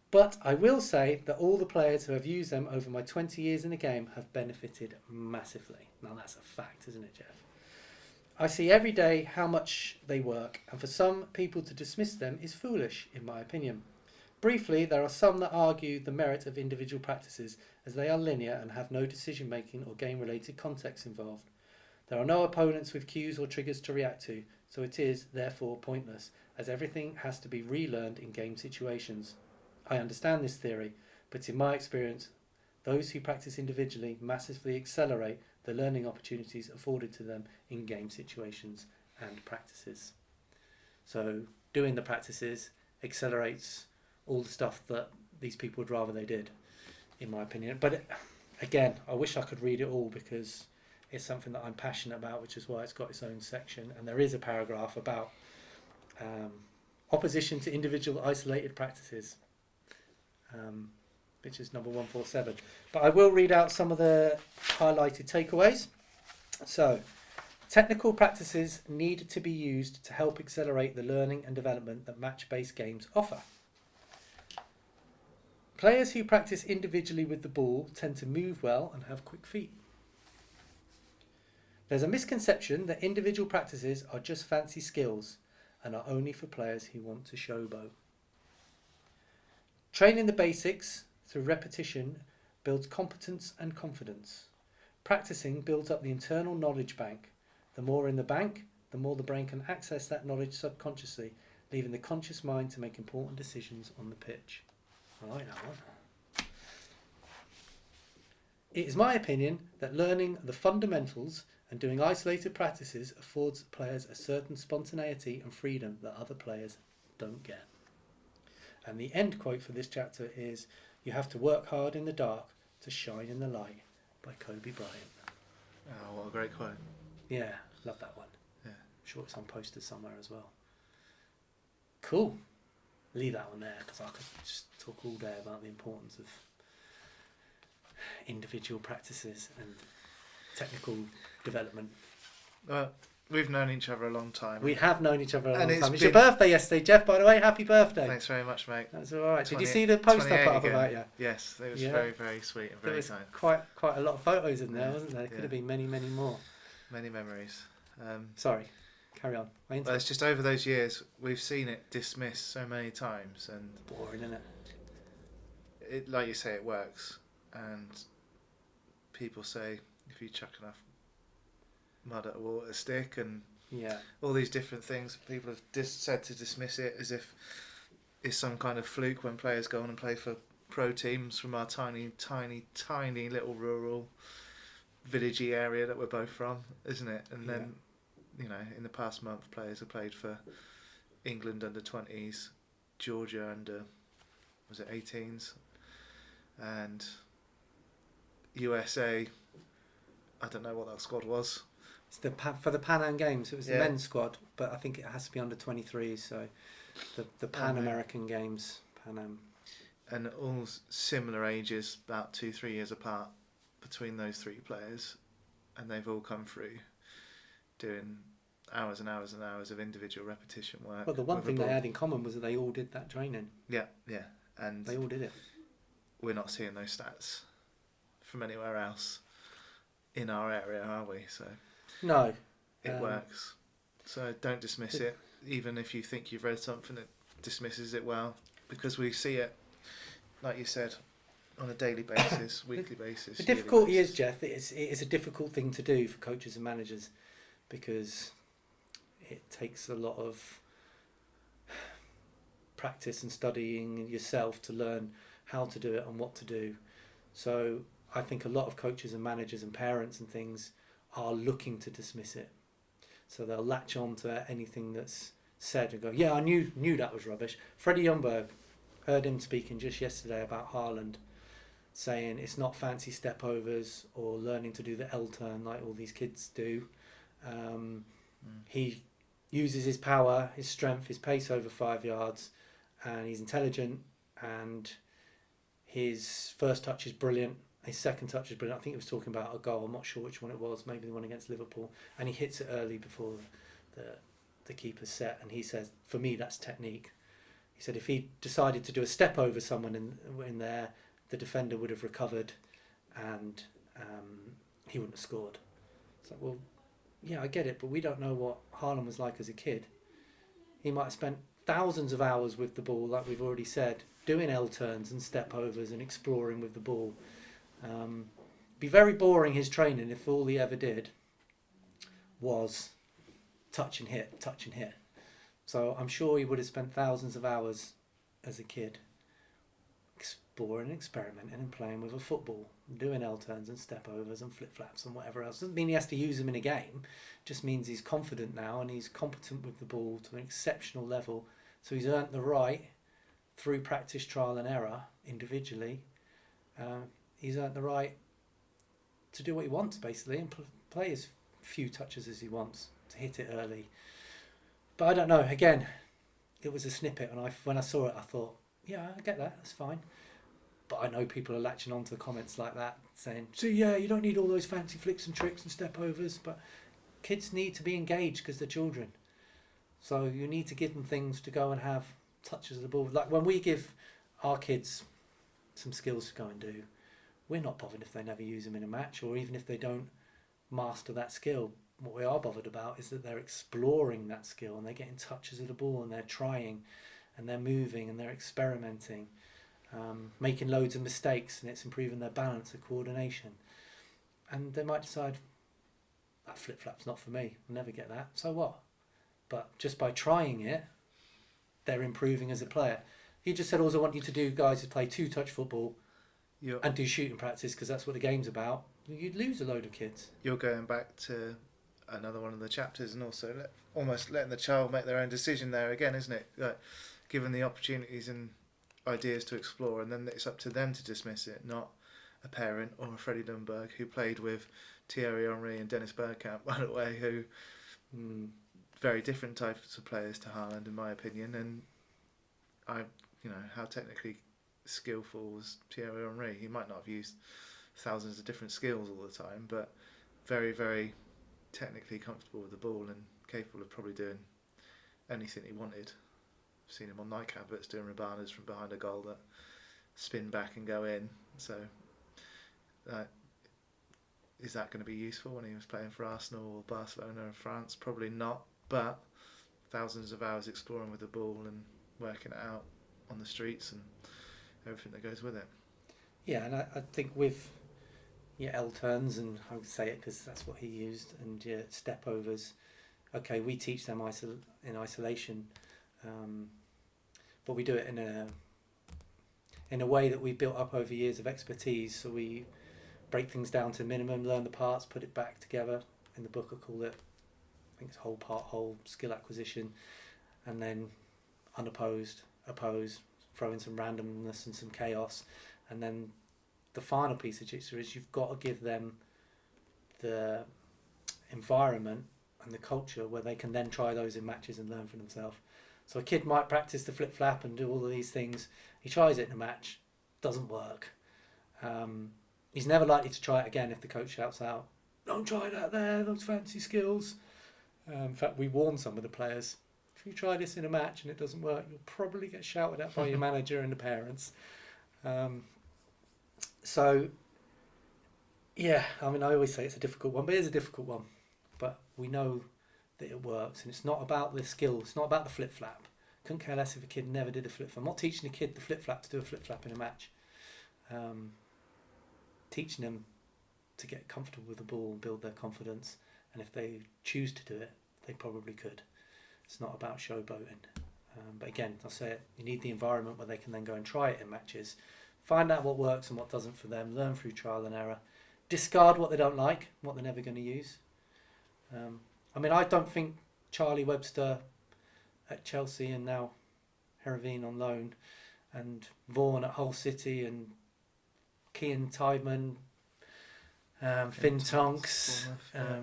But I will say that all the players who have used them over my 20 years in the game have benefited massively. Now that's a fact, isn't it, Jeff? I see every day how much they work, and for some people to dismiss them is foolish, in my opinion. Briefly, there are some that argue the merit of individual practices, as they are linear and have no decision-making or game-related context involved. There are no opponents with cues or triggers to react to, so it is, therefore, pointless, as everything has to be relearned in game situations. I understand this theory, but in my experience, those who practice individually massively accelerate the learning opportunities afforded to them in game situations and practices. So doing the practices accelerates all the stuff that these people would rather they did, in my opinion. But again, I wish I could read it all because it's something that I'm passionate about, which is why it's got its own section. And there is a paragraph about opposition to individual isolated practices, which is number 147. But I will read out some of the highlighted takeaways. So, technical practices need to be used to help accelerate the learning and development that match-based games offer. Players who practice individually with the ball tend to move well and have quick feet. There's a misconception that individual practices are just fancy skills and are only for players who want to showboat. Training the basics through repetition builds competence and confidence. Practicing builds up the internal knowledge bank. The more in the bank, the more the brain can access that knowledge subconsciously, leaving the conscious mind to make important decisions on the pitch. I like that one. It is my opinion that learning the fundamentals and doing isolated practices affords players a certain spontaneity and freedom that other players don't get. And the end quote for this chapter is, "You have to work hard in the dark to shine in the light," by Kobe Bryant. Oh, what a great quote. Yeah, love that one. Yeah. I'm sure it's on posters somewhere as well. Cool. Leave that one there because I could just talk all day about the importance of individual practices and technical development. Well, we've known each other a long time. We have known each other a long And time. it's It's your birthday yesterday, Jeff, by the way. Happy birthday. Thanks very much, mate. That's all right. Did you see the post I put up about you? Yes, it was Yeah. very, very sweet and There very was kind. quite a lot of photos in there, Yeah. wasn't there? There could Yeah. have been many, many more. Many memories. Sorry, carry on. Well, it's just over those years we've seen it dismissed so many times, and Boring, isn't it? it, like you say, it works. And people say if you chuck enough mud at a water stick, and Yeah. all these different things, people have said to dismiss it as if it's some kind of fluke when players go on and play for pro teams from our tiny, tiny, tiny little rural villagey area that we're both from, isn't it? And then, you know, in the past month, players have played for England under 20s, Georgia under, was it 18s, and USA, I don't know what that squad was. It's for the Pan Am Games. It was the Yeah. men's squad, but I think it has to be under 23s. So the Pan American Games, Pan Am. And all similar ages, about 2-3 years apart between those three players, and they've all come through doing hours and hours and hours of individual repetition work. Well, the one with a thing they ball. had in common was that they all did that training. Yeah, and They all did it. we're not seeing those stats from anywhere else in our area, are we? So No. it works. So don't dismiss it, even if you think you've read something that dismisses it well, because we see it, like you said, on a daily basis, weekly basis. The yearly difficulty basis. is, Jeff, it is a difficult thing to do for coaches and managers because it takes a lot of practice and studying yourself to learn how to do it and what to do. So I think a lot of coaches and managers and parents and things are looking to dismiss it. So they'll latch on to anything that's said and go, yeah, I knew that was rubbish. Freddie Ljungberg, heard him speaking just yesterday about Haaland, saying it's not fancy step overs or learning to do the L turn like all these kids do. He uses his power, his strength, his pace over 5 yards, and he's intelligent, and his first touch is brilliant. His second touch is brilliant. I think he was talking about a goal. I'm not sure which one it was. Maybe the one against Liverpool. And he hits it early before the keeper's set. And he says, for me, that's technique. He said if he decided to do a step over someone in there, the defender would have recovered and he wouldn't have scored. It's like, well, yeah, I get it, but we don't know what Haaland was like as a kid. He might have spent thousands of hours with the ball, like we've already said, doing L turns and step overs and exploring with the ball. Be very boring, his training, if all he ever did was touch and hit. So I'm sure he would have spent thousands of hours as a kid exploring, experimenting and playing with a football, doing L-turns and step-overs and flip-flaps and whatever else. Doesn't mean he has to use them in a game, just means he's confident now and he's competent with the ball to an exceptional level. So he's earned the right, through practice, trial and error, individually, he's earned the right to do what he wants, basically, and play as few touches as he wants, to hit it early. But I don't know, again, it was a snippet, and when I saw it, I thought, yeah, I get that, that's fine. But I know people are latching on to comments like that, saying, so yeah, you don't need all those fancy flicks and tricks and step-overs, but kids need to be engaged because they're children. So you need to give them things to go and have touches of the ball. Like when we give our kids some skills to go and do, we're not bothered if they never use them in a match, or even if they don't master that skill. What we are bothered about is that they're exploring that skill and they're getting touches of the ball and they're trying and they're moving and they're experimenting, making loads of mistakes, and it's improving their balance and coordination. And they might decide, that flip-flap's not for me, I'll never get that, so what? But just by trying it, they're improving as a player. If you just said, all I want you to do, guys, is play two-touch football and do shooting practice because that's what the game's about, you'd lose a load of kids. You're going back to another one of the chapters, and also almost letting the child make their own decision there again, isn't it? Like, given the opportunities and ideas to explore, and then it's up to them to dismiss it, not a parent or a Freddie Lundberg who played with Thierry Henry and Dennis Bergkamp, by the way, who very different types of players to Haaland, in my opinion. And how technically skillful was Thierry Henry? He might not have used thousands of different skills all the time, but very, very technically comfortable with the ball and capable of probably doing anything he wanted. I've seen him on Nike adverts doing Rabanas from behind a goal that spin back and go in. So is that going to be useful when he was playing for Arsenal or Barcelona or France? Probably not, but thousands of hours exploring with the ball and working it out on the streets and everything that goes with it. Yeah, and I think with L-turns, and I would say it because that's what he used, and step-overs, okay, we teach them in isolation, but we do it in a way that we've built up over years of expertise. So we break things down to minimum, learn the parts, put it back together. In the book I call it, I think it's whole part, whole skill acquisition, and then unopposed, oppose, throw in some randomness and some chaos, and then the final piece of jigsaw is you've got to give them the environment and the culture where they can then try those in matches and learn for themselves. So a kid might practice the flip-flap and do all of these things. He tries it in a match, doesn't work. He's never likely to try it again if the coach shouts out, don't try that there, those fancy skills. In fact, we warn some of the players, if you try this in a match and it doesn't work, you'll probably get shouted at by your manager and the parents. So, yeah, I mean, I always say it's a difficult one, but it is a difficult one. But we know that it works, and it's not about the skill, it's not about the flip-flap. Couldn't care less if a kid never did a flip-flap. I'm not teaching a kid the flip-flap to do a flip-flap in a match. Teaching them to get comfortable with the ball and build their confidence, and if they choose to do it, they probably could. It's not about showboating. But again, I'll say it, you need the environment where they can then go and try it in matches, find out what works and what doesn't for them, learn through trial and error, discard what they don't like, what they're never going to use. I mean, I don't think Charlie Webster at Chelsea and now Herveen on loan, and Vaughan at Hull City, and Kean Tideman, Finn Tonks,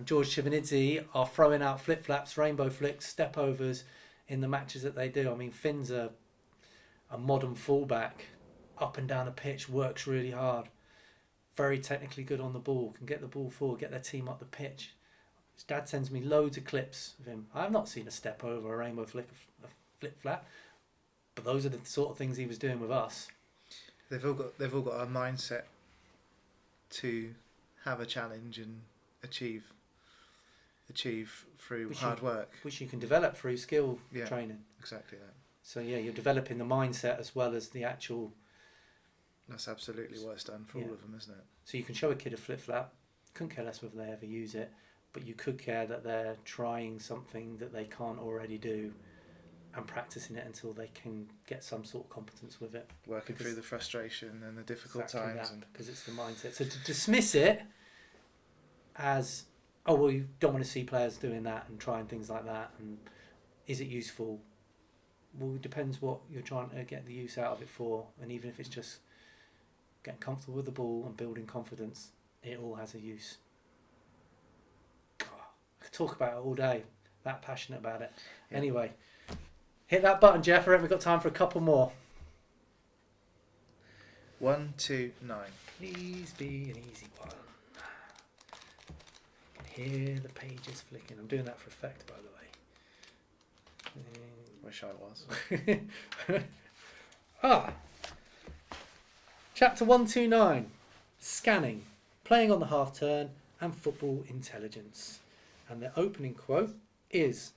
George Chibanidze are throwing out flip-flaps, rainbow flicks, step-overs in the matches that they do. I mean, Finn's a modern fullback, up and down the pitch, works really hard, very technically good on the ball, can get the ball forward, get their team up the pitch. His dad sends me loads of clips of him. I've not seen a step-over, a rainbow flick, a flip-flap, but those are the sort of things he was doing with us. They've all got a mindset to have a challenge and achieve through hard work, which you can develop through skill training. Exactly that. So yeah, you're developing the mindset as well as the actual. That's absolutely what it's done for all of them, isn't it? So you can show a kid a flip-flap, couldn't care less whether they ever use it, but you could care that they're trying something that they can't already do and practicing it until they can get some sort of competence with it. Working through the frustration and the difficult times. Because it's the mindset. So to dismiss it as, oh, well, you don't want to see players doing that and trying things like that, and is it useful? Well, it depends what you're trying to get the use out of it for, and even if it's just getting comfortable with the ball and building confidence, it all has a use. God, I could talk about it all day, that passionate about it. Yeah. Anyway, hit that button, Geoff. I reckon we've got time for a couple more. 1, 2, 9. Please be an easy one. I can hear the pages flicking. I'm doing that for effect, by the way. Wish I was. Chapter 129. Scanning, playing on the half turn, and football intelligence. And the opening quote is,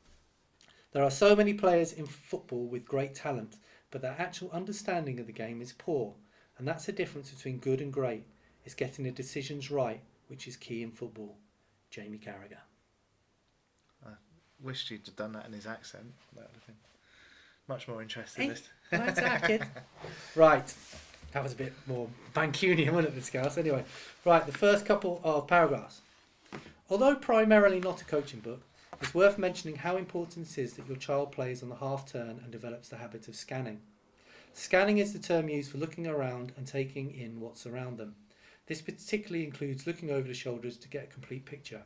there are so many players in football with great talent, but their actual understanding of the game is poor. And that's the difference between good and great. It's getting the decisions right, which is key in football. Jamie Carragher. I wished you'd have done that in his accent. That would have been much more interesting. Right. That was a bit more Mancunian, wasn't it, this Scouse? Anyway. Right, the first couple of paragraphs. Although primarily not a coaching book, it's worth mentioning how important it is that your child plays on the half turn and develops the habit of scanning. Scanning is the term used for looking around and taking in what's around them. This particularly includes looking over the shoulders to get a complete picture.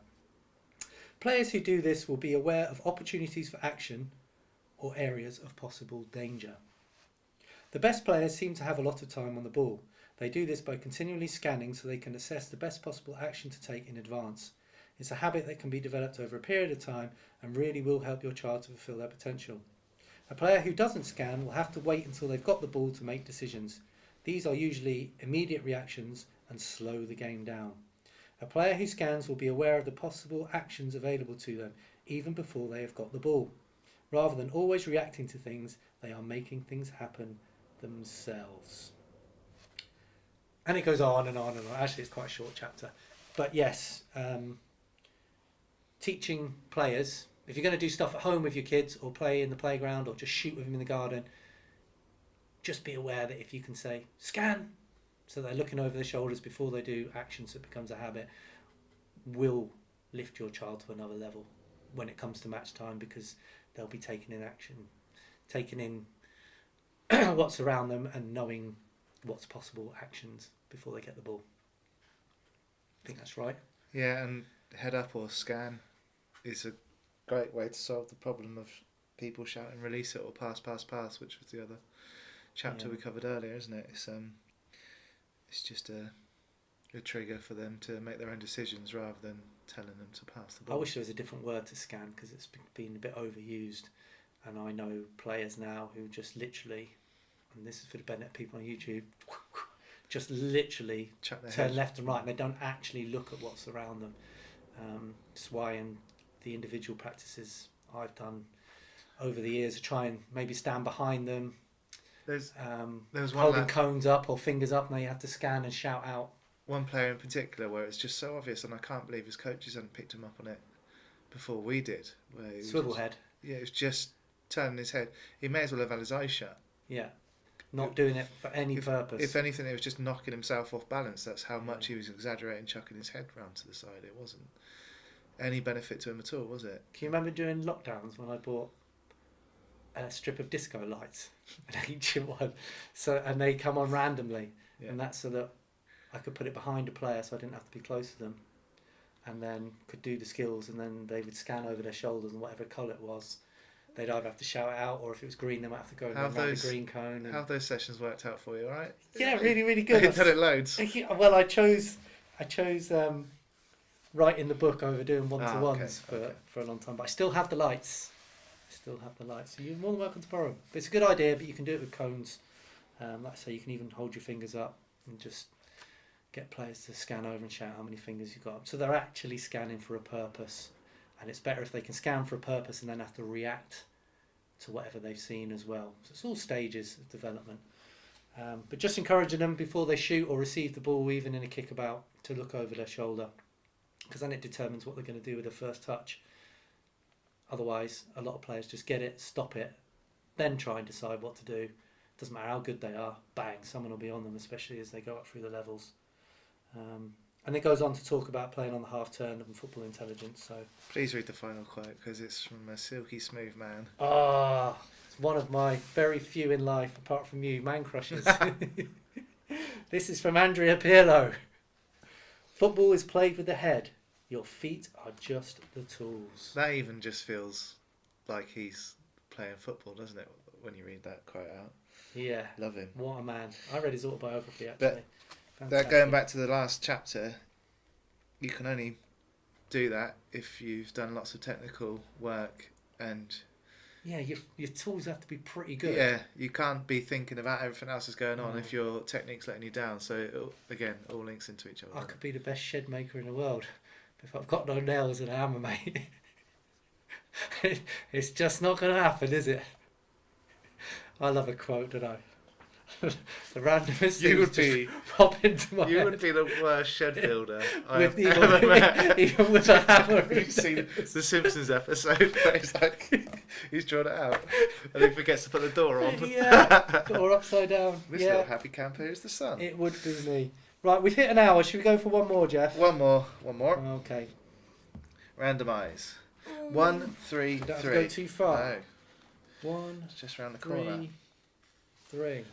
Players who do this will be aware of opportunities for action or areas of possible danger. The best players seem to have a lot of time on the ball. They do this by continually scanning so they can assess the best possible action to take in advance. It's a habit that can be developed over a period of time and really will help your child to fulfil their potential. A player who doesn't scan will have to wait until they've got the ball to make decisions. These are usually immediate reactions and slow the game down. A player who scans will be aware of the possible actions available to them even before they have got the ball. Rather than always reacting to things, they are making things happen themselves. And it goes on and on and on. Actually, it's quite a short chapter. But yes, teaching players, if you're going to do stuff at home with your kids or play in the playground or just shoot with them in the garden, just be aware that if you can say, scan, so they're looking over their shoulders before they do actions that becomes a habit, will lift your child to another level when it comes to match time, because they'll be taking in action, taking in what's around them and knowing what's possible actions before they get the ball. I think that's right. Yeah, and head up or scan is a great way to solve the problem of people shouting release it or pass, which was the other chapter we covered earlier, isn't it? It's just a trigger for them to make their own decisions rather than telling them to pass the ball. I wish there was a different word to scan, because it's been a bit overused, and I know players now who just literally, and this is for the benefit of people on YouTube, just literally turn left and right, and they don't actually look at what's around them. That's why in the individual practices I've done over the years, to try and maybe stand behind them, there was holding cones up or fingers up, and they have to scan and shout out. One player in particular where it's just so obvious, and I can't believe his coaches hadn't picked him up on it before we did. Swivel head. Yeah, it was just turning his head. He may as well have had his eyes shut. Yeah, not doing it for any purpose. If anything, it was just knocking himself off balance. That's how much he was exaggerating, chucking his head round to the side. It wasn't any benefit to him at all, was it? Can you remember during lockdowns when I bought a strip of disco lights, an ancient one, and they come on randomly, and that's so that I could put it behind a player so I didn't have to be close to them, and then could do the skills, and then they would scan over their shoulders, and whatever colour it was, they'd either have to shout it out, or if it was green, they might have to go and run around the green cone. How have those sessions worked out for you, all right? Yeah, really, really good. You've done it loads. Well, I chose writing the book over doing one-to-ones for a long time, but I still have the lights. So you're more than welcome to borrow them. But it's a good idea, but you can do it with cones. Like I say, you can even hold your fingers up and just get players to scan over and shout how many fingers you've got. So they're actually scanning for a purpose, and it's better if they can scan for a purpose and then have to react to whatever they've seen as well. So it's all stages of development. But just encouraging them before they shoot or receive the ball, even in a kickabout, to look over their shoulder, because then it determines what they're going to do with their first touch. Otherwise, a lot of players just get it, stop it, then try and decide what to do. Doesn't matter how good they are, bang, someone will be on them, especially as they go up through the levels. And it goes on to talk about playing on the half turn and football intelligence. So Please read the final quote, because it's from a silky smooth man. it's one of my very few in life, apart from you, man crushes. This is from Andrea Pirlo. Football is played with the head. Your feet are just the tools. That even just feels like he's playing football, doesn't it, when you read that quote out? Yeah. Love him. What a man. I read his autobiography, actually. That going back to the last chapter, you can only do that if you've done lots of technical work, and yeah, your tools have to be pretty good. Yeah, you can't be thinking about everything else that's going on if your technique's letting you down. So it, again, all links into each other. I could be the best shed maker in the world, but if I've got no nails and a hammer, mate, it's just not going to happen, is it? I love a quote, don't I? The randomest You would things be just pop into my head. would be the worst shed builder I've With ever met. even with a hammer. You've seen the Simpsons episode where it's like he's drawn it out and he forgets to put the door on. Yeah, door upside down. This yeah, little happy camper is the sun. it would be me. Right, we've hit an hour. Should we go for one more, Jeff? One more. Okay. Randomise. 1, 3, You don't have 3. to go too far. No, 1, it's just round the corner. 3.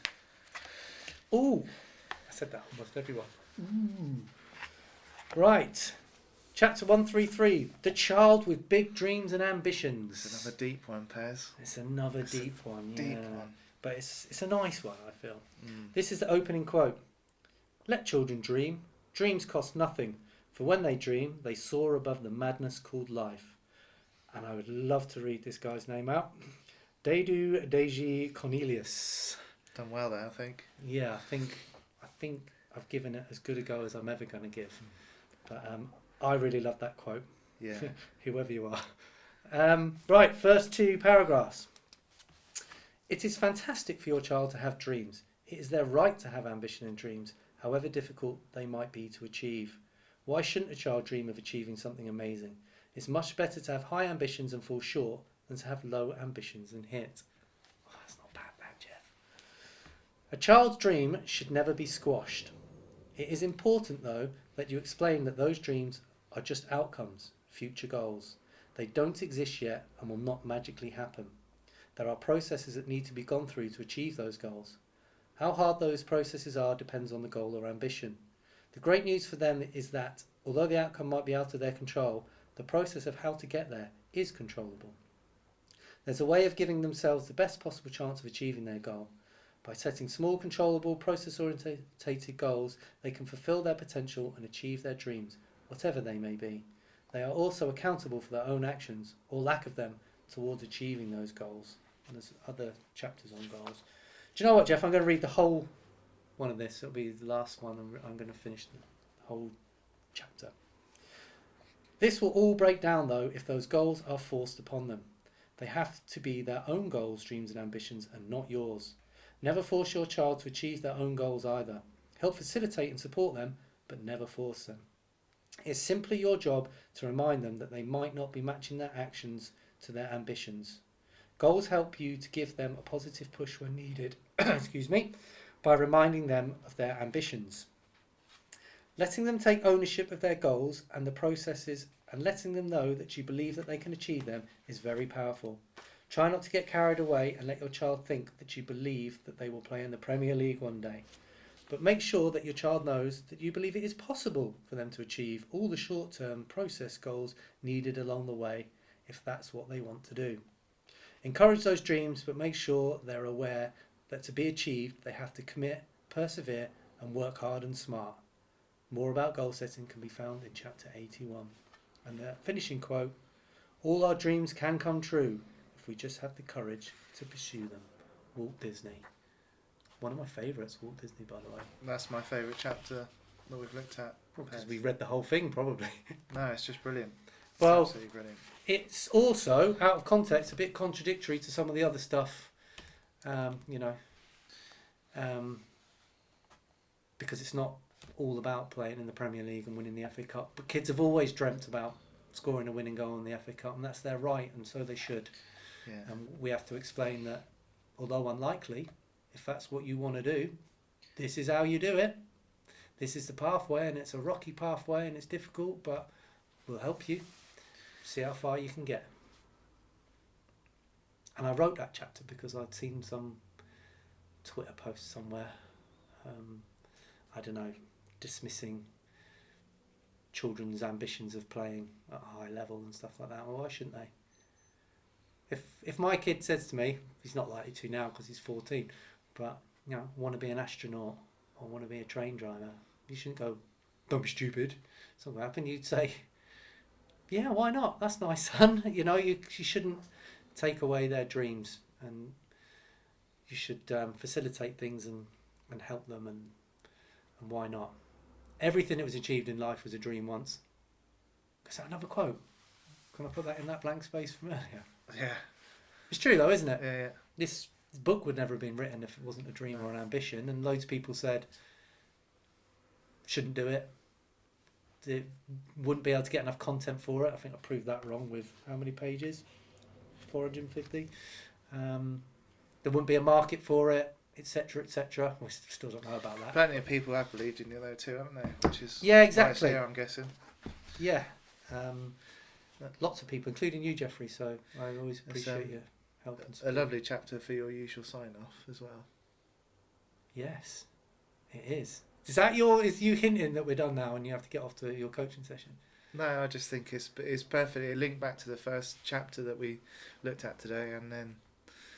Ooh, I said that almost everyone. Ooh. Right. Chapter 133. The child with big dreams and ambitions. It's another deep one, Pez. It's another deep one, yeah. Deep one. But it's a nice one, I feel. Mm. This is the opening quote. Let children dream. Dreams cost nothing. For when they dream, they soar above the madness called life. And I would love to read this guy's name out. Dedu Deji Cornelius. Done well there, I think. Yeah, I think I've given it as good a go as I'm ever going to give. But I really love that quote. Yeah. Whoever you are. Right, first 2 paragraphs. It is fantastic for your child to have dreams. It is their right to have ambition and dreams, however difficult they might be to achieve. Why shouldn't a child dream of achieving something amazing? It's much better to have high ambitions and fall short than to have low ambitions and hit. Oh, that's not bad, that, Jeff. A child's dream should never be squashed. It is important, though, that you explain that those dreams are just outcomes, future goals. They don't exist yet and will not magically happen. There are processes that need to be gone through to achieve those goals. How hard those processes are depends on the goal or ambition. The great news for them is that, although the outcome might be out of their control, the process of how to get there is controllable. There's a way of giving themselves the best possible chance of achieving their goal. By setting small, controllable, process-orientated goals, they can fulfill their potential and achieve their dreams, whatever they may be. They are also accountable for their own actions, or lack of them, towards achieving those goals. And there's other chapters on goals. Do you know what, Jeff? I'm going to read the whole one of this. It'll be the last one, and I'm going to finish the whole chapter. This will all break down, though, if those goals are forced upon them. They have to be their own goals, dreams and ambitions, and not yours. Never force your child to achieve their own goals either. Help facilitate and support them, but never force them. It's simply your job to remind them that they might not be matching their actions to their ambitions. Goals help you to give them a positive push when needed, by reminding them of their ambitions. Letting them take ownership of their goals and the processes and letting them know that you believe that they can achieve them is very powerful. Try not to get carried away and let your child think that you believe that they will play in the Premier League one day. But make sure that your child knows that you believe it is possible for them to achieve all the short-term process goals needed along the way if that's what they want to do. Encourage those dreams, but make sure they're aware that to be achieved they have to commit, persevere and work hard and smart. More about goal setting can be found in chapter 81. And the finishing quote, all our dreams can come true if we just have the courage to pursue them. Walt Disney. One of my favourites, Walt Disney, by the way. That's my favourite chapter that we've looked at. Because we read the whole thing, probably. No, it's just brilliant. It's well, absolutely brilliant. It's also, out of context, a bit contradictory to some of the other stuff, because it's not all about playing in the Premier League and winning the FA Cup. But kids have always dreamt about scoring a winning goal in the FA Cup, and that's their right, and so they should. Yeah. And we have to explain that although unlikely, if that's what you want to do, this is how you do it. This is the pathway, and it's a rocky pathway, and it's difficult, but we'll help you see how far you can get. And I wrote that chapter because I'd seen some Twitter post somewhere, I don't know, dismissing children's ambitions of playing at a high level and stuff like that. Well, why shouldn't they? If my kid says to me, he's not likely to now because he's 14, but want to be an astronaut or want to be a train driver, you shouldn't go, don't be stupid. It's not going to happen. You'd say, yeah, why not? That's nice, son. You shouldn't take away their dreams, and you should facilitate things and help them, and why not? Everything that was achieved in life was a dream once. Is that another quote? Can I put that in that blank space from earlier? Yeah. It's true though, isn't it? Yeah. This book would never have been written if it wasn't a dream or an ambition, and loads of people said shouldn't do it. They wouldn't be able to get enough content for it. I think I proved that wrong with how many pages? 450. There wouldn't be a market for it, etc., etc. We still don't know about that. Plenty of people have believed in you though too, haven't they? Which is exactly. I'm guessing. Yeah, lots of people, including you, Jeffrey. So I always appreciate your help and support. A lovely chapter for your usual sign-off as well. Yes, it is. Is you hinting that we're done now and you have to get off to your coaching session? No, I just think it's perfectly linked back to the first chapter that we looked at today, and then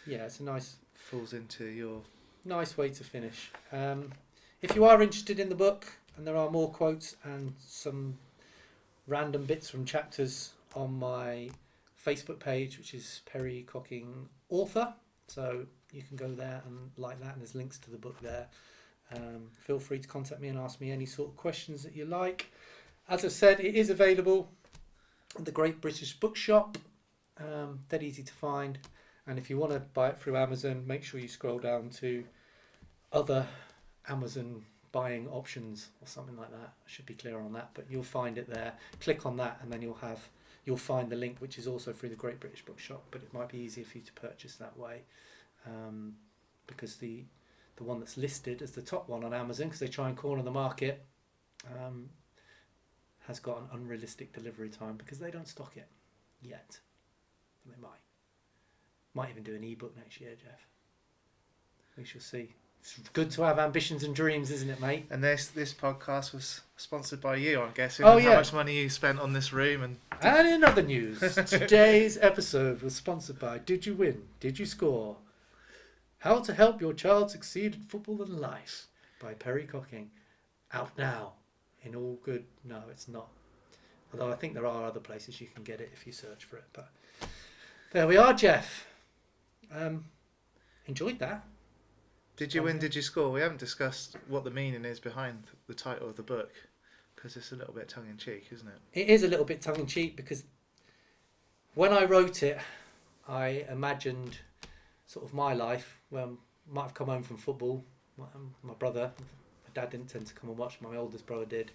it's a nice falls into your nice way to finish. If you are interested in the book, and there are more quotes and some random bits from chapters on my Facebook page, which is Perry Cocking Author, so you can go there and like that, and there's links to the book there. Feel free to contact me and ask me any sort of questions that you like. As I've said, it is available at the Great British Bookshop. Dead easy to find. And if you want to buy it through Amazon, make sure you scroll down to other Amazon buying options or something like that. I should be clear on that, but you'll find it there. Click on that, and then you'll find the link, which is also through the Great British Bookshop. But it might be easier for you to purchase that way, because the one that's listed as the top one on Amazon, because they try and corner the market, has got an unrealistic delivery time because they don't stock it yet. They might even do an ebook next year, Jeff. We shall see. It's good to have ambitions and dreams, isn't it, mate? And this podcast was sponsored by you, I'm guessing. Oh, How much money you spent on this room. And in other news, today's episode was sponsored by Did You Win? Did You Score? How to Help Your Child Succeed in Football and Life by Perry Cocking. Out now in all good. No, it's not. Although I think there are other places you can get it if you search for it. But there we are, Jeff. Enjoyed that. Did you win? Did you score? We haven't discussed what the meaning is behind the title of the book, because it's a little bit tongue-in-cheek, isn't it? It is a little bit tongue-in-cheek because when I wrote it, I imagined sort of my life when I might have come home from football. My brother, my dad didn't tend to come and watch, my oldest brother did,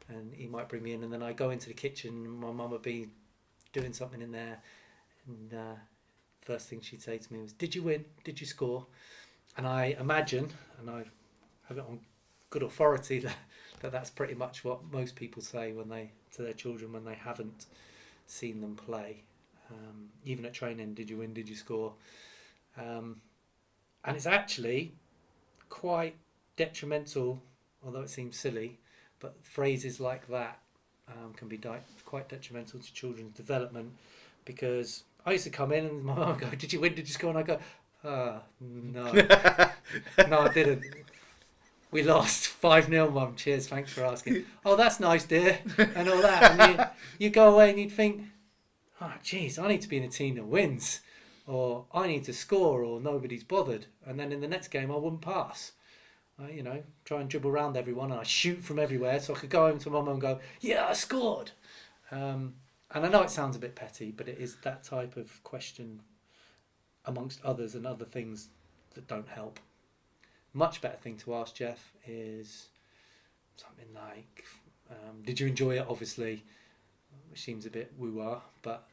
and he might bring me in, and then I go into the kitchen and my mum would be doing something in there, and first thing she'd say to me was, "Did you win? Did you score?" And I imagine, and I have it on good authority, that that's pretty much what most people say to their children when they haven't seen them play. Even at training, did you win? Did you score? And it's actually quite detrimental, although it seems silly, but phrases like that can be quite detrimental to children's development, because I used to come in and my mum would go, "Did you win? Did you score?" And I go, no. No, I didn't. We lost 5-0, Mum. Cheers, thanks for asking. "Oh, that's nice, dear," and all that. And you go away and you'd think, "Oh, geez, I need to be in a team that wins," or "I need to score," or "nobody's bothered." And then in the next game, I wouldn't pass. I, try and dribble around everyone, and I shoot from everywhere so I could go home to my mum and go, "Yeah, I scored." And I know it sounds a bit petty, but it is that type of question, amongst others and other things, that don't help. Much better thing to ask, Jeff, is something like, did you enjoy it? Obviously, which seems a bit woo-wah, but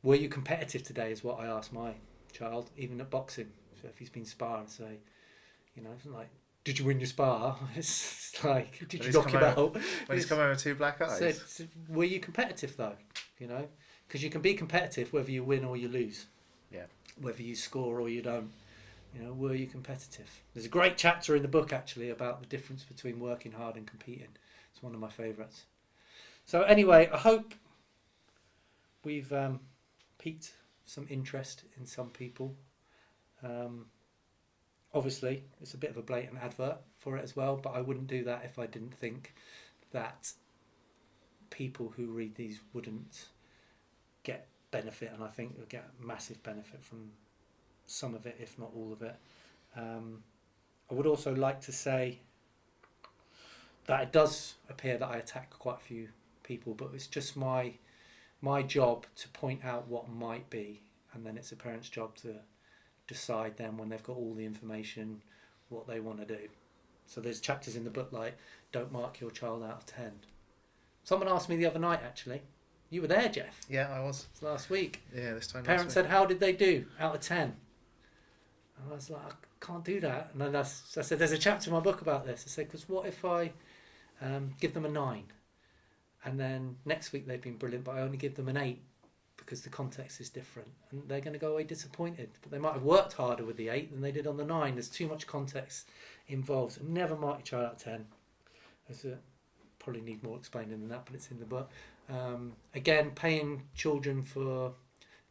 were you competitive today, is what I asked my child, even at boxing. So if he's been sparring, say, you know, it's not like, did you win your spar? It's like, did you knock him out? When he's come home with 2 black eyes. So, were you competitive though? You know, because you can be competitive whether you win or you lose. Yeah. Whether you score or you don't. You know, were you competitive? There's a great chapter in the book actually about the difference between working hard and competing. It's one of my favourites. So anyway, I hope we've piqued some interest in some people. Obviously, it's a bit of a blatant advert for it as well, but I wouldn't do that if I didn't think that people who read these wouldn't get benefit, and I think you'll get massive benefit from some of it, if not all of it. I would also like to say that it does appear that I attack quite a few people, but it's just my job to point out what might be, and then it's a parent's job to decide then when they've got all the information what they want to do. So there's chapters in the book like, don't mark your child out of 10. Someone asked me the other night actually, you were there, Geoff? Yeah, I was. It's last week. Yeah, this time Parents said, how did they do out of 10? And I was like, I can't do that. And then I said, there's a chapter in my book about this. I said, because what if I give them a 9? And then next week they've been brilliant, but I only give them an 8 because the context is different. And they're going to go away disappointed. But they might have worked harder with the 8 than they did on the 9. There's too much context involved. So never mark your child out of 10. Probably need more explaining than that, but it's in the book. Again, paying children for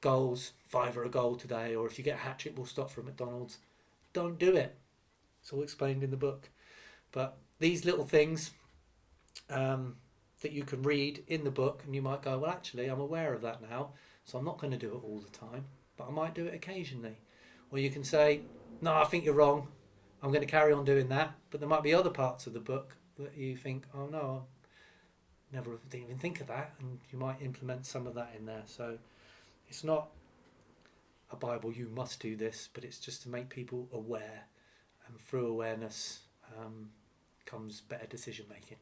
goals, £5 a goal today, or if you get a hat-trick, we'll stop for a McDonald's. Don't do it. It's all explained in the book. But these little things that you can read in the book, and you might go, well, actually, I'm aware of that now, so I'm not going to do it all the time, but I might do it occasionally. Or you can say, no, I think you're wrong. I'm going to carry on doing that. But there might be other parts of the book that you think, oh, no, I never didn't even think of that, and you might implement some of that in there. So it's not a Bible, you must do this, but it's just to make people aware, and through awareness comes better decision making.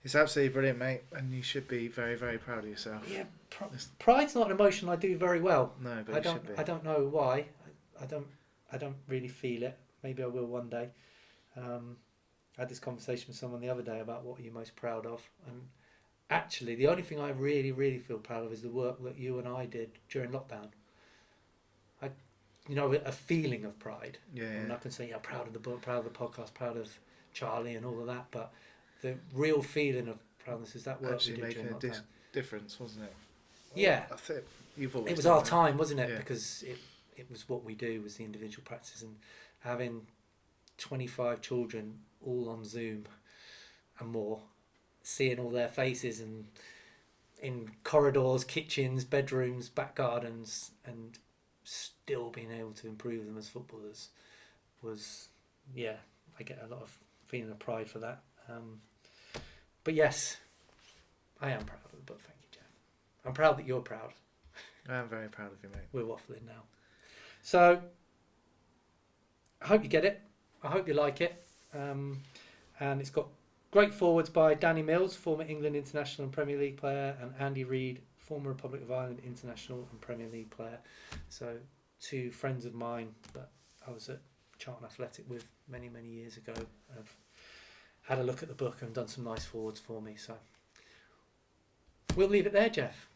It's absolutely brilliant, mate, and you should be very, very proud of yourself. Yeah, pride's not an emotion I do very well. No, but you should be. I don't know why. I don't really feel it. Maybe I will one day. I had this conversation with someone the other day about what are you most proud of, and actually the only thing I really, really feel proud of is the work that you and I did during lockdown. A feeling of pride. Yeah. And I can say, yeah, proud of the book, proud of the podcast, proud of Charlie and all of that, but the real feeling of proudness is that work actually we did making during lockdown. difference, wasn't it? Yeah. I think you've always. It was our that. time, wasn't it? Yeah. Because it was what we do, was the individual practice, and having 25 children all on Zoom and more, seeing all their faces and in corridors, kitchens, bedrooms, back gardens, and still being able to improve them as footballers was, yeah, I get a lot of feeling of pride for that. But yes, I am proud of the book. Thank you, Geoff. I'm proud that you're proud. I am very proud of you, mate. We're waffling now. So I hope you get it. I hope you like it. And it's got great forwards by Danny Mills, former England international and Premier League player, and Andy Reid, former Republic of Ireland international and Premier League player. So 2 friends of mine that I was at Charlton Athletic with many, many years ago have had a look at the book and done some nice forwards for me. So we'll leave it there, Geoff.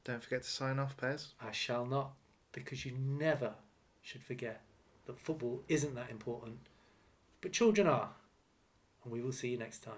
Don't forget to sign off, Pez. I shall not, because you never should forget that football isn't that important, but children are. And we will see you next time.